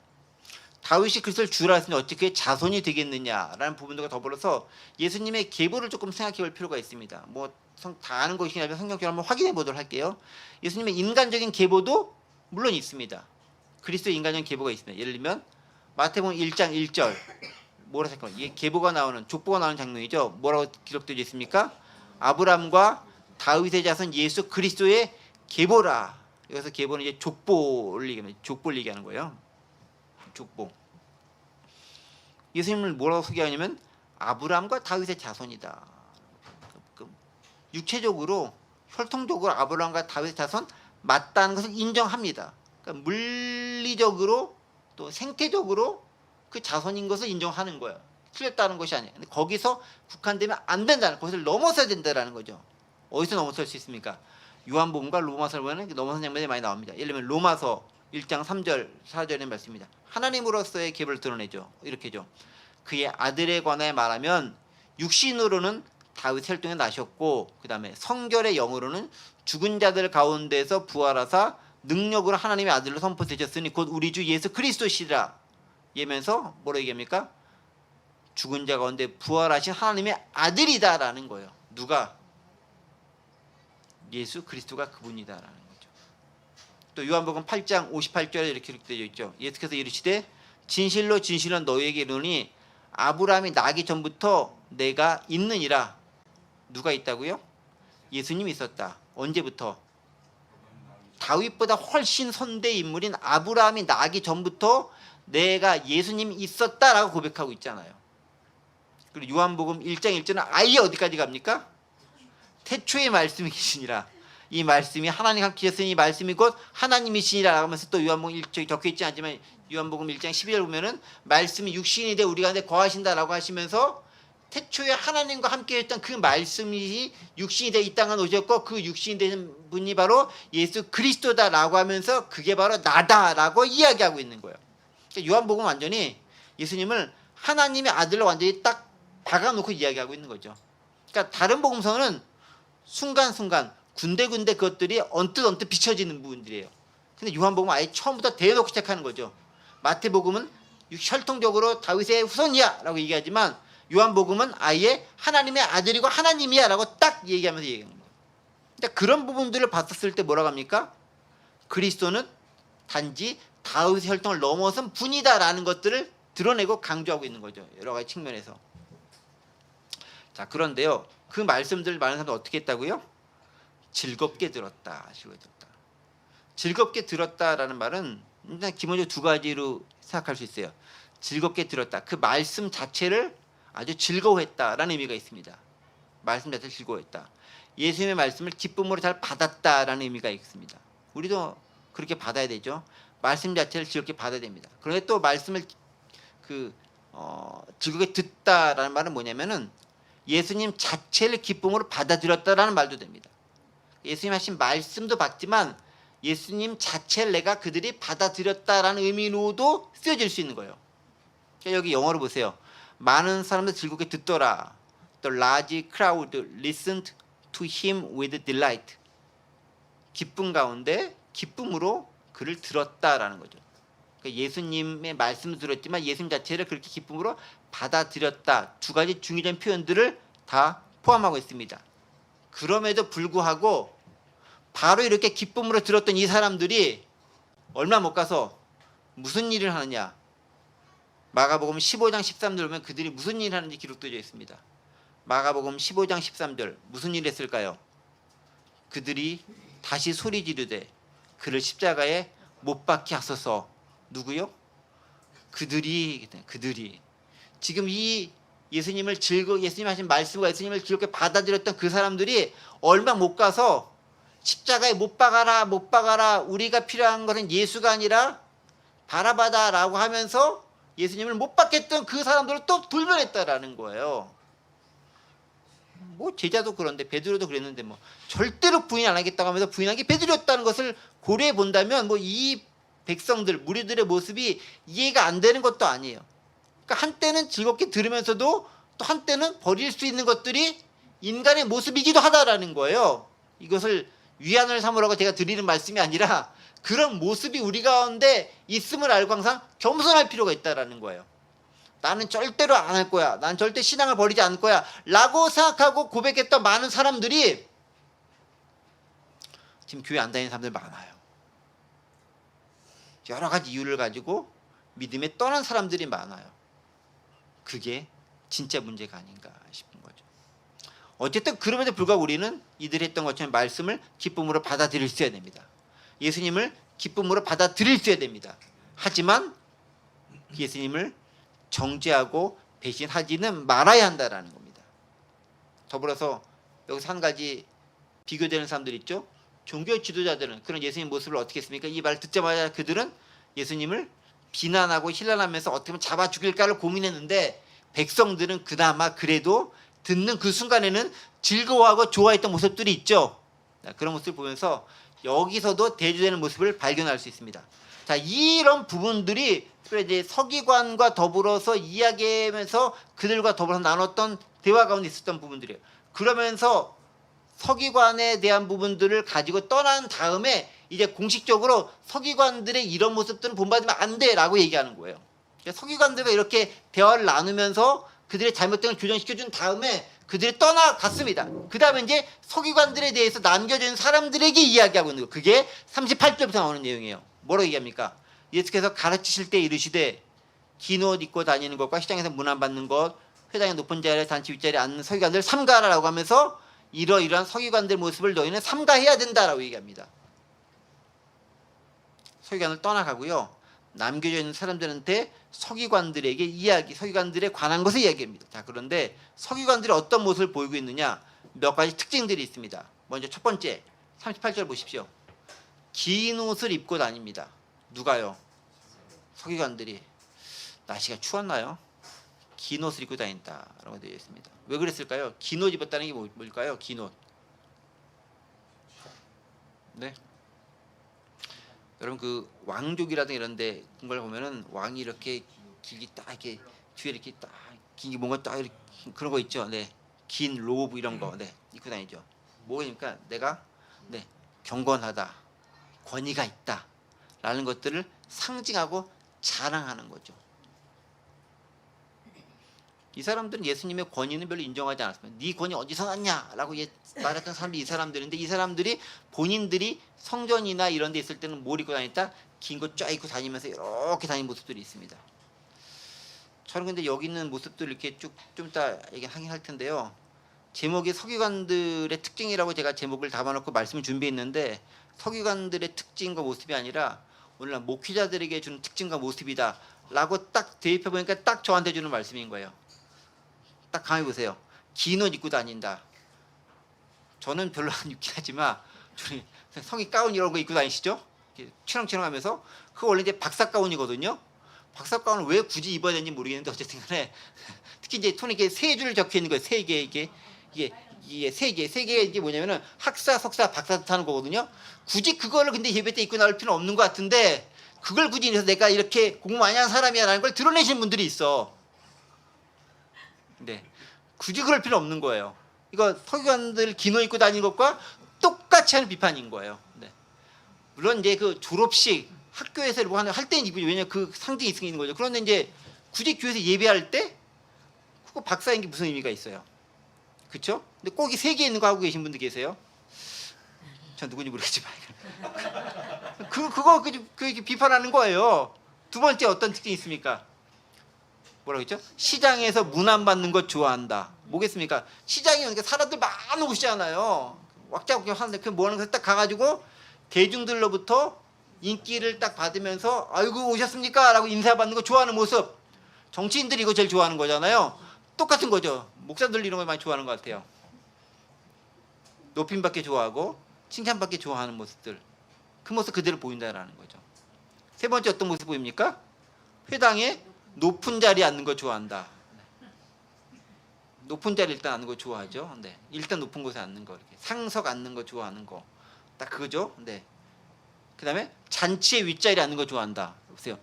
A: 다윗이 그리스도를 주라 했으니 어찌 그의 자손이 되겠느냐라는 부분들과 더불어서 예수님의 계보를 조금 생각해 볼 필요가 있습니다. 뭐 다 아는 것이긴 하지만 성경적으로 한번 확인해 보도록 할게요. 예수님의 인간적인 계보도 물론 있습니다. 그리스도의 인간적인 계보가 있습니다. 예를 들면 마태복음 1장 1절 뭐라 생각해요? 이게 계보가 나오는 족보가 나오는 장면이죠. 뭐라고 기록되어 있습니까? 아브라함과 다윗의 자손 예수 그리스도의 계보라. 여기서 계보는 이제 족보를 얘기하는 거예요. 족보. 예수님을 뭐라고 소개하냐면 아브라함과 다윗의 자손이다. 육체적으로 혈통적으로 아브라함과 다윗의 자손 맞다는 것을 인정합니다. 그러니까 물리적으로 또 생태적으로 그 자손인 것을 인정하는 거예요. 틀렸다는 것이 아니에요. 근데 거기서 국한되면 안 된다는, 거기서 넘어서야 된다는 거죠. 어디서 넘어설 수 있습니까? 요한복음과 로마서를 보면 넘어선 장면이 많이 나옵니다. 예를 들면 로마서 1장 3절 4절의 말씀입니다. 하나님으로서의 계보를 드러내죠. 이렇게죠. 그의 아들에 관하여 말하면 육신으로는 다윗 혈통에 나셨고 그 다음에 성결의 영으로는 죽은 자들 가운데서 부활하사 능력으로 하나님의 아들로 선포되셨으니 곧 우리 주 예수 그리스도시라. 이면서 뭐라 얘기합니까? 죽은 자 가운데 부활하신 하나님의 아들이다라는 거예요. 누가? 예수 그리스도가 그분이다라는 거죠. 또 요한복음 8장 58절에 이렇게 기록되어 있죠. 예수께서 이르시되 진실로 진실로 너희에게 이르노니 아브라함이 나기 전부터 내가 있느니라. 누가 있다고요? 예수님이 있었다. 언제부터? 다윗보다 훨씬 선대 인물인 아브라함이 나기 전부터 내가 예수님이 있었다라고 고백하고 있잖아요. 그리고 요한복음 1장 1절은 아예 어디까지 갑니까? 태초의 말씀이 계시니라. 이 말씀이 하나님 함께 계셨으니 이 말씀이 곧 하나님이시니라 하면서 또 요한복음 1장에 적혀있지 않지만 요한복음 1장 12절 보면은 말씀이 육신이 돼 우리 가운데 거하신다라고 하시면서 태초에 하나님과 함께 했던 그 말씀이 육신이 되어 이 땅에 오셨고 그 육신이 된 분이 바로 예수 그리스도다라고 하면서 그게 바로 나다라고 이야기하고 있는 거예요. 그러니까 요한복음 완전히 예수님을 하나님의 아들로 완전히 딱 박아놓고 이야기하고 있는 거죠. 그러니까 다른 복음서는 순간순간 군데군데 그것들이 언뜻 비춰지는 부분들이에요. 근데 요한복음은 아예 처음부터 대놓고 시작하는 거죠. 마태복음은 혈통적으로 다윗의 후손이야 라고 얘기하지만 요한복음은 아예 하나님의 아들이고 하나님이야 라고 딱 얘기하면서 얘기하는 거예요. 그러니까 그런 부분들을 봤었을 때 뭐라고 합니까? 그리스도는 단지 다윗의 혈통을 넘어선 분이다 라는 것들을 드러내고 강조하고 있는 거죠. 여러 가지 측면에서. 자, 그런데요, 그 말씀들 많은 사람들 어떻게 했다고요? 즐겁게 들었다. 즐겁게 들었다라는 말은 일단 기본적으로 두 가지로 생각할 수 있어요. 즐겁게 들었다. 그 말씀 자체를 아주 즐거워했다라는 의미가 있습니다. 말씀 자체를 즐거워했다. 예수님의 말씀을 기쁨으로 잘 받았다라는 의미가 있습니다. 우리도 그렇게 받아야 되죠. 말씀 자체를 즐겁게 받아야 됩니다. 그런데 또 말씀을 즐겁게 듣다라는 말은 뭐냐면은 예수님 자체를 기쁨으로 받아들였다라는 말도 됩니다. 예수님 하신 말씀도 받지만 예수님 자체를 내가 그들이 받아들였다라는 의미로도 쓰여질 수 있는 거예요. 그러니까 여기 영어로 보세요. 많은 사람들 즐겁게 듣더라. The large crowd listened to him with delight. 기쁨 가운데 기쁨으로 그를 들었다라는 거죠. 그러니까 예수님의 말씀도 들었지만 예수님 자체를 그렇게 기쁨으로 받아들였다. 두 가지 중의적인 표현들을 다 포함하고 있습니다. 그럼에도 불구하고 바로 이렇게 기쁨으로 들었던 이 사람들이 얼마 못 가서 무슨 일을 하느냐. 마가복음 15장 13절 보면 그들이 무슨 일을 하는지 기록되어 있습니다. 마가복음 15장 13절 무슨 일을 했을까요? 그들이 다시 소리 지르되 그를 십자가에 못 박게 하소서. 누구요? 그들이 지금 이 예수님 하신 말씀과 예수님을 즐겁게 받아들였던 그 사람들이 얼마 못 가서 십자가에 못 박아라. 우리가 필요한 것은 예수가 아니라 바라바다라고 하면서 예수님을 못 박겠던 그 사람들을 또 돌변했다라는 거예요. 뭐 제자도 그런데 베드로도 그랬는데 뭐 절대로 부인 안 하겠다고 하면서 부인한 게 베드로였다는 것을 고려해 본다면 뭐 이 백성들 무리들의 모습이 이해가 안 되는 것도 아니에요. 그러니까 한때는 즐겁게 들으면서도 또 한때는 버릴 수 있는 것들이 인간의 모습이기도 하다라는 거예요. 이것을 위안을 삼으라고 제가 드리는 말씀이 아니라 그런 모습이 우리 가운데 있음을 알고 항상 겸손할 필요가 있다라는 거예요. 나는 절대로 안 할 거야. 난 절대 신앙을 버리지 않을 거야. 라고 생각하고 고백했던 많은 사람들이 지금 교회 안 다니는 사람들 많아요. 여러 가지 이유를 가지고 믿음에 떠난 사람들이 많아요. 그게 진짜 문제가 아닌가 싶은 거죠. 어쨌든 그럼에도 불구하고 우리는 이들이 했던 것처럼 말씀을 기쁨으로 받아들일 수 있어야 됩니다. 예수님을 기쁨으로 받아들일 수 있어야 됩니다. 하지만 예수님을 정죄하고 배신하지는 말아야 한다라는 겁니다. 더불어서 여기서 한 가지 비교되는 사람들 있죠. 종교 지도자들은 그런 예수님 모습을 어떻게 했습니까? 이 말을 듣자마자 그들은 예수님을 비난하고 힐난하면서 어떻게 하면 잡아 죽일까를 고민했는데 백성들은 그나마 그래도 듣는 그 순간에는 즐거워하고 좋아했던 모습들이 있죠. 그런 모습을 보면서 여기서도 대조되는 모습을 발견할 수 있습니다. 자, 이런 부분들이 이제 서기관과 더불어서 이야기하면서 그들과 더불어서 나눴던 대화 가운데 있었던 부분들이에요. 그러면서 서기관에 대한 부분들을 가지고 떠난 다음에 이제 공식적으로 서기관들의 이런 모습들은 본받으면 안 돼라고 얘기하는 거예요. 서기관들과 이렇게 대화를 나누면서 그들의 잘못된 걸 교정시켜준 다음에 그들이 떠나갔습니다. 그 다음에 이제 서기관들에 대해서 남겨진 사람들에게 이야기하고 있는 거예요. 그게 38절부터 나오는 내용이에요. 뭐라고 얘기합니까? 예수께서 가르치실 때 이르시되 긴 옷 입고 다니는 것과 시장에서 문안 받는 것, 회당의 높은 자리에 단치 윗자리에 앉는 서기관들 삼가라라고 하면서 이러이러한 서기관들 모습을 너희는 삼가해야 된다라고 얘기합니다. 서기관을 떠나가고요. 남겨져 있는 사람들한테 서기관들에 관한 것을 이야기합니다. 자, 그런데 서기관들이 어떤 모습을 보이고 있느냐? 몇 가지 특징들이 있습니다. 먼저 첫 번째, 38절 보십시오. 긴 옷을 입고 다닙니다. 누가요? 서기관들이. 날씨가 추웠나요? 긴 옷을 입고 다닌다라고 되어 있습니다. 왜 그랬을까요? 긴 옷 입었다는 게 뭘까요? 긴 옷. 네. 여러분 그 왕족이라든가 이런데 그걸 보면은 왕이 이렇게 길게 딱 이렇게 뒤에 이렇게 딱 긴 게 뭔가 딱 이렇게 그런 거 있죠. 네. 긴 로브 이런 거 네. 입고 다니죠. 뭐니까 내가 네. 경건하다. 권위가 있다라는 것들을 상징하고 자랑하는 거죠. 이 사람들은 예수님의 권위는 별로 인정하지 않았습니다. 네 권위 어디서 났냐라고 말했던 사람이 이 사람들인데 이 사람들이 본인들이 성전이나 이런 데 있을 때는 뭘 입고 다녔다? 긴 거 쫙 입고 다니면서 이렇게 다니는 모습들이 있습니다. 저는 근데 여기 있는 모습들을 이렇게 쭉 좀 이따 얘기하긴 할 텐데요. 제목이 서기관들의 특징이라고 제가 제목을 담아놓고 말씀을 준비했는데 서기관들의 특징과 모습이 아니라 오늘날 목회자들에게 주는 특징과 모습이다 라고 딱 대입해 보니까 딱 저한테 주는 말씀인 거예요. 딱 가만히 보세요. 긴 옷 입고 다닌다. 저는 별로 안 입긴 하지만 성이 가운 이런 거 입고 다니시죠? 치렁치렁하면서 그거 원래 이제 박사 가운이거든요. 박사 가운을 왜 굳이 입어야 되는지 모르겠는데 어쨌든 간에 특히 이제 손에 이게 세 줄 적혀 있는 거예요. 세 개 이게 세 개 이게 뭐냐면은 학사, 석사, 박사 뜻하는 거거든요. 굳이 그거를 근데 예배 때 입고 나올 필요는 없는 것 같은데 그걸 굳이 해서 내가 이렇게 공부 많이 하는 사람이야라는 걸 드러내시는 분들이 있어. 네, 굳이 그럴 필요 없는 거예요. 이거 서기관들 긴 옷 입고 다니는 것과 똑같이 하는 비판인 거예요. 네. 물론 이제 그 졸업식 학교에서 뭐 할 때는 입으죠. 왜냐면 그 상징이 있는 거죠. 그런데 이제 굳이 교회에서 예배할 때 그거 박사인 게 무슨 의미가 있어요? 그렇죠? 근데 꼭 이 세 개 있는 거 하고 계신 분들 계세요? 전 누군지 모르겠지만 그거 비판하는 거예요. 두 번째 어떤 특징이 있습니까? 뭐라고 했죠? 시장에서 문안 받는 것 좋아한다. 뭐겠습니까? 시장에 오니까 사람들 많이 오시잖아요. 왁자왁자 하는데 그 뭐하는 거딱 가가지고 대중들로부터 인기를 딱 받으면서 아이고 오셨습니까? 라고 인사받는 거 좋아하는 모습. 정치인들이 이거 제일 좋아하는 거잖아요. 똑같은 거죠. 목사들 이런 거 많이 좋아하는 것 같아요. 높임받기 좋아하고 칭찬받기 좋아하는 모습들. 그 모습 그대로 보인다라는 거죠. 세 번째 어떤 모습 보입니까? 회당에 높은 자리에 앉는 거 좋아한다. 높은 자리 일단 앉는 거 좋아하죠. 네. 일단 높은 곳에 앉는 거, 이렇게 상석 앉는 거 좋아하는 거, 딱 그거죠. 네. 그다음에 잔치의 윗자리에 앉는 거 좋아한다. 보세요.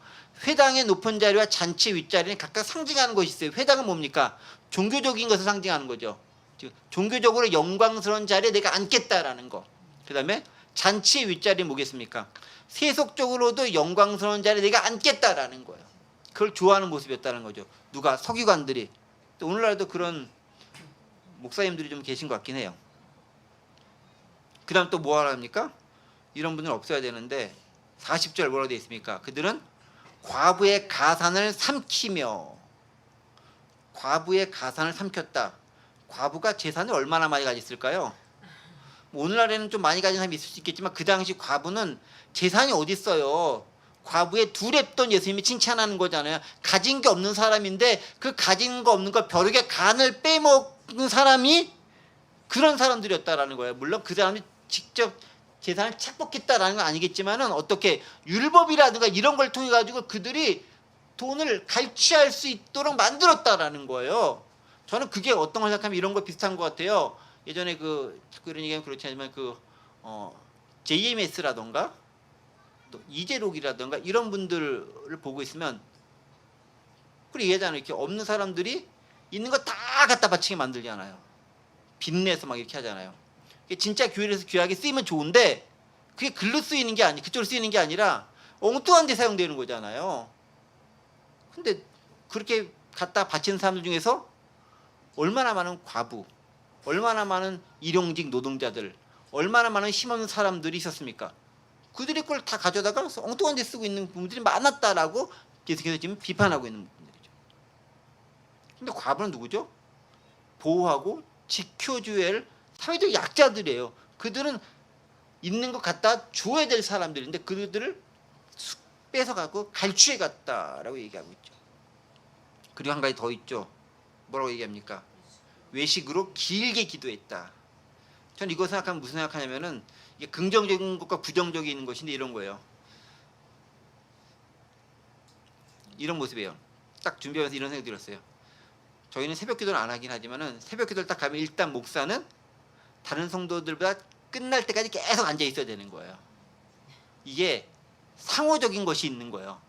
A: 회당의 높은 자리와 잔치의 윗자리는 각각 상징하는 것이 있어요. 회당은 뭡니까? 종교적인 것을 상징하는 거죠. 즉 종교적으로 영광스러운 자리에 내가 앉겠다라는 거. 그다음에 잔치의 윗자리는 뭐겠습니까? 세속적으로도 영광스러운 자리에 내가 앉겠다라는 거예요. 그걸 좋아하는 모습이었다는 거죠. 누가? 서기관들이. 또 오늘날도 그런 목사님들이 좀 계신 것 같긴 해요. 그 다음 또 뭐 하랍니까? 이런 분은 없어야 되는데 40절 뭐라고 되어 있습니까? 그들은 과부의 가산을 삼키며, 과부의 가산을 삼켰다. 과부가 재산을 얼마나 많이 가졌을까요? 뭐 오늘날에는 좀 많이 가진 사람이 있을 수 있겠지만 그 당시 과부는 재산이 어디 있어요? 과부의 두 랩돈 예수님이 칭찬하는 거잖아요. 가진 게 없는 사람인데 그 가진 거 없는 거 벼룩의 간을 빼먹는 사람이 그런 사람들이었다라는 거예요. 물론 그 사람이 직접 재산을 착복했다라는 건 아니겠지만은 어떻게 율법이라든가 이런 걸 통해 가지고 그들이 돈을 갈취할 수 있도록 만들었다라는 거예요. 저는 그게 어떤 걸 생각하면 이런 거 비슷한 것 같아요. 예전에 그런 얘기하면 그렇지 않지만 JMS라던가 또 이재록이라던가 이런 분들을 보고 있으면 그래 얘기하잖아요. 이렇게 없는 사람들이 있는 거 다 갖다 바치게 만들잖아요. 빚내서 막 이렇게 하잖아요. 진짜 교회에서 귀하게 쓰이면 좋은데 그게 글로 쓰이는 게 아니, 그쪽으로 쓰이는 게 아니라 엉뚱한 데 사용되는 거잖아요. 근데 그렇게 갖다 바치는 사람들 중에서 얼마나 많은 과부, 얼마나 많은 일용직 노동자들, 얼마나 많은 힘없는 사람들이 있었습니까? 그들의 걸 다 가져다가 엉뚱한 데 쓰고 있는 부분들이 많았다라고 계속해서 지금 비판하고 있는 분들이죠. 근데 과부는 누구죠? 보호하고 지켜줘야 할 사회적 약자들이에요. 그들은 있는 것 갖다 줘야 될 사람들인데 그들을 뺏어가고 갈취해 갔다라고 얘기하고 있죠. 그리고 한 가지 더 있죠. 뭐라고 얘기합니까? 외식으로 길게 기도했다. 전 이거 생각하면 무슨 생각하냐면은 이게 긍정적인 것과 부정적인 것인데 이런 거예요. 이런 모습이에요. 딱 준비하면서 이런 생각이 들었어요. 저희는 새벽 기도를 안 하긴 하지만은 새벽 기도를 딱 가면 일단 목사는 다른 성도들보다 끝날 때까지 계속 앉아 있어야 되는 거예요. 이게 상호적인 것이 있는 거예요.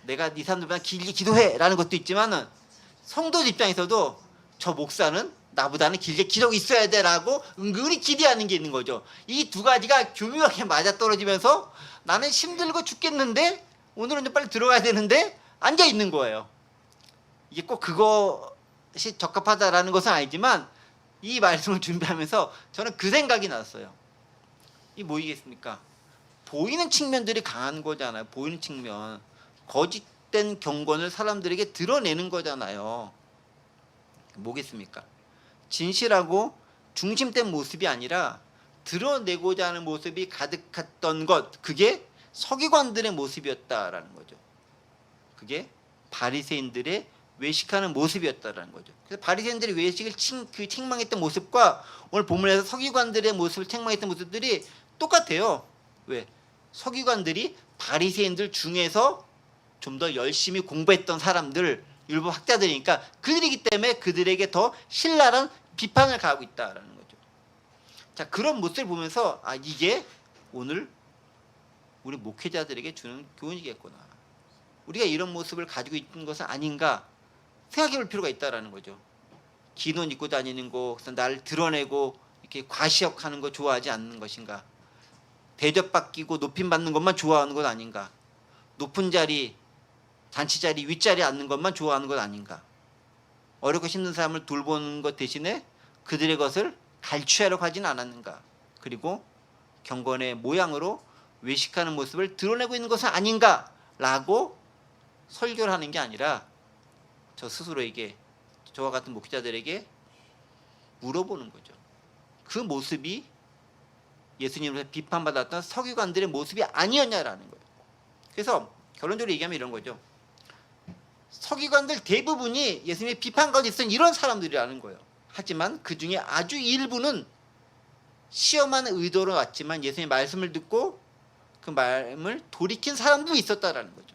A: 내가 네 사람들보다 길게 기도해라는 것도 있지만은 성도 입장에서도 저 목사는 나보다는 길게 기도하고 있어야 돼라고 은근히 기대하는 게 있는 거죠. 이 두 가지가 교묘하게 맞아떨어지면서 나는 힘들고 죽겠는데 오늘은 좀 빨리 들어가야 되는데 앉아 있는 거예요. 이게 꼭 그것이 적합하다라는 것은 아니지만 이 말씀을 준비하면서 저는 그 생각이 났어요. 이 뭐이겠습니까? 보이는 측면들이 강한 거잖아요. 보이는 측면. 거짓된 경건을 사람들에게 드러내는 거잖아요. 뭐겠습니까? 진실하고 중심된 모습이 아니라 드러내고자 하는 모습이 가득했던 것, 그게 서기관들의 모습이었다라는 거죠. 그게 바리새인들의 외식하는 모습이었다라는 거죠. 그래서 바리새인들이 외식을 책망했던 모습과 오늘 본문에서 서기관들의 모습을 책망했던 모습들이 똑같아요. 왜? 서기관들이 바리새인들 중에서 좀 더 열심히 공부했던 사람들, 율법 학자들이니까 그들이기 때문에 그들에게 더 신랄한 비판을 가하고 있다라는 거죠. 자, 그런 모습을 보면서 이게 오늘 우리 목회자들에게 주는 교훈이겠구나. 우리가 이런 모습을 가지고 있는 것은 아닌가 생각해 볼 필요가 있다라는 거죠. 긴 옷 입고 다니는 거, 나를 드러내고 이렇게 과시욕하는 거 좋아하지 않는 것인가? 대접받기고 높임 받는 것만 좋아하는 것 아닌가? 높은 자리, 잔치 자리, 윗자리에 앉는 것만 좋아하는 것 아닌가? 어렵고 힘든 사람을 돌보는 것 대신에 그들의 것을 갈취하려고 하진 않았는가? 그리고 경건의 모양으로 외식하는 모습을 드러내고 있는 것은 아닌가라고 설교를 하는 게 아니라 저 스스로에게, 저와 같은 목회자들에게 물어보는 거죠. 그 모습이 예수님으로부터 비판받았던 서기관들의 모습이 아니었냐라는 거예요. 그래서 결론적으로 얘기하면 이런 거죠. 서기관들 대부분이 예수님의 비판 가운데 있었던 이런 사람들이라는 거예요. 하지만 그 중에 아주 일부는 시험하는 의도로 왔지만 예수님의 말씀을 듣고 그 말씀을 돌이킨 사람도 있었다라는 거죠.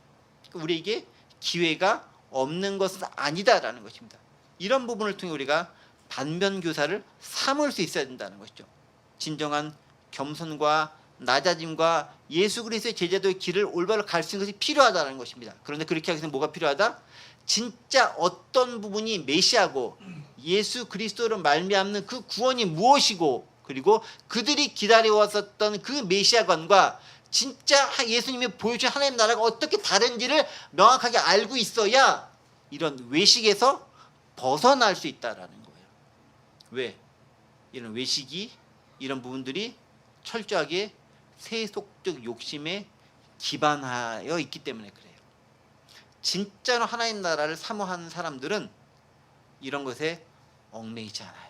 A: 우리에게 기회가 없는 것은 아니다라는 것입니다. 이런 부분을 통해 우리가 반면교사를 삼을 수 있어야 된다는 것이죠. 진정한 겸손과 낮아짐과 예수 그리스도의 제자도의 길을 올바로 갈 수 있는 것이 필요하다는 것입니다. 그런데 그렇게 하기 위해서 뭐가 필요하다? 진짜 어떤 부분이 메시아고 예수 그리스도로 말미암는 그 구원이 무엇이고 그리고 그들이 기다려왔었던 그 메시아관과 진짜 예수님이 보여주신 하나님 나라가 어떻게 다른지를 명확하게 알고 있어야 이런 외식에서 벗어날 수 있다라는 거예요. 왜? 이런 외식이, 이런 부분들이 철저하게 세속적 욕심에 기반하여 있기 때문에 그래요. 진짜로 하나님 나라를 사모하는 사람들은 이런 것에 얽매이지 않아요.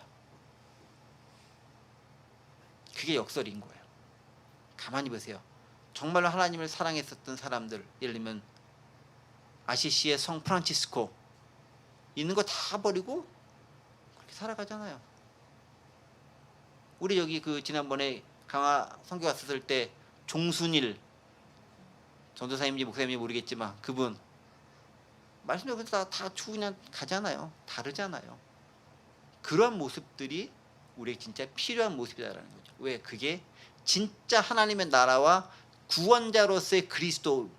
A: 그게 역설인 거예요. 가만히 보세요. 정말로 하나님을 사랑했었던 사람들, 예를 들면 아시시의 성 프란치스코, 있는 거 다 버리고 그렇게 살아가잖아요. 우리 여기 그 지난번에 강화 선교 갔었을 때 종순일 전도사님인지 목사님인지 모르겠지만 그분 말씀도 다 추고 그냥 가잖아요. 다르잖아요. 그런 모습들이 우리에게 진짜 필요한 모습이다라는 거죠. 왜? 그게 진짜 하나님의 나라와 구원자로서의 그리스도,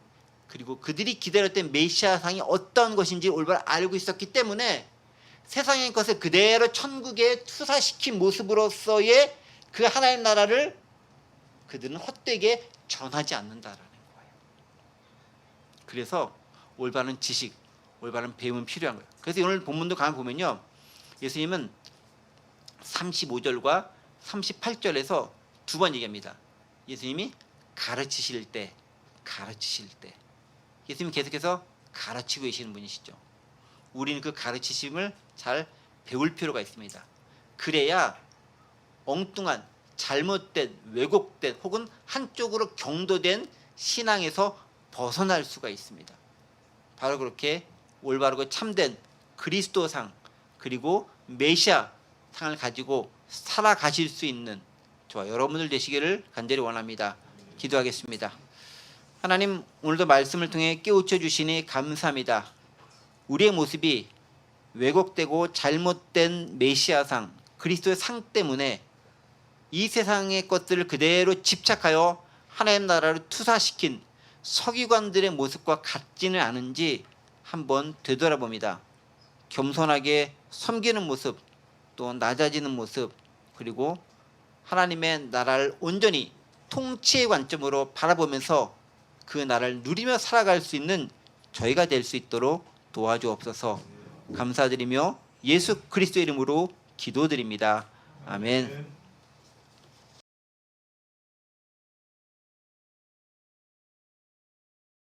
A: 그리고 그들이 기다렸던 메시아상이 어떤 것인지 올바로 알고 있었기 때문에 세상의 것을 그대로 천국에 투사시킨 모습으로서의 그 하나님 나라를 그들은 헛되게 전하지 않는다라는 거예요. 그래서 올바른 지식, 올바른 배움은 필요한 거예요. 그래서 오늘 본문도 가만 보면요, 예수님은 35절과 38절에서 두 번 얘기합니다. 예수님이 가르치실 때 예수님이 계속해서 가르치고 계시는 분이시죠. 우리는 그 가르치심을 잘 배울 필요가 있습니다. 그래야 엉뚱한, 잘못된, 왜곡된 혹은 한쪽으로 경도된 신앙에서 벗어날 수가 있습니다. 바로 그렇게 올바르고 참된 그리스도상 그리고 메시아상을 가지고 살아가실 수 있는 저와 여러분들 되시기를 간절히 원합니다. 기도하겠습니다. 하나님, 오늘도 말씀을 통해 깨우쳐 주시니 감사합니다. 우리의 모습이 왜곡되고 잘못된 메시아상, 그리스도의 상 때문에 이 세상의 것들을 그대로 집착하여 하나님 나라를 투사시킨 서기관들의 모습과 같지는 않은지 한번 되돌아봅니다. 겸손하게 섬기는 모습, 또 낮아지는 모습, 그리고 하나님의 나라를 온전히 통치의 관점으로 바라보면서 그 나라를 누리며 살아갈 수 있는 저희가 될 수 있도록 도와주옵소서. 감사드리며 예수 그리스도 이름으로 기도드립니다. 아멘.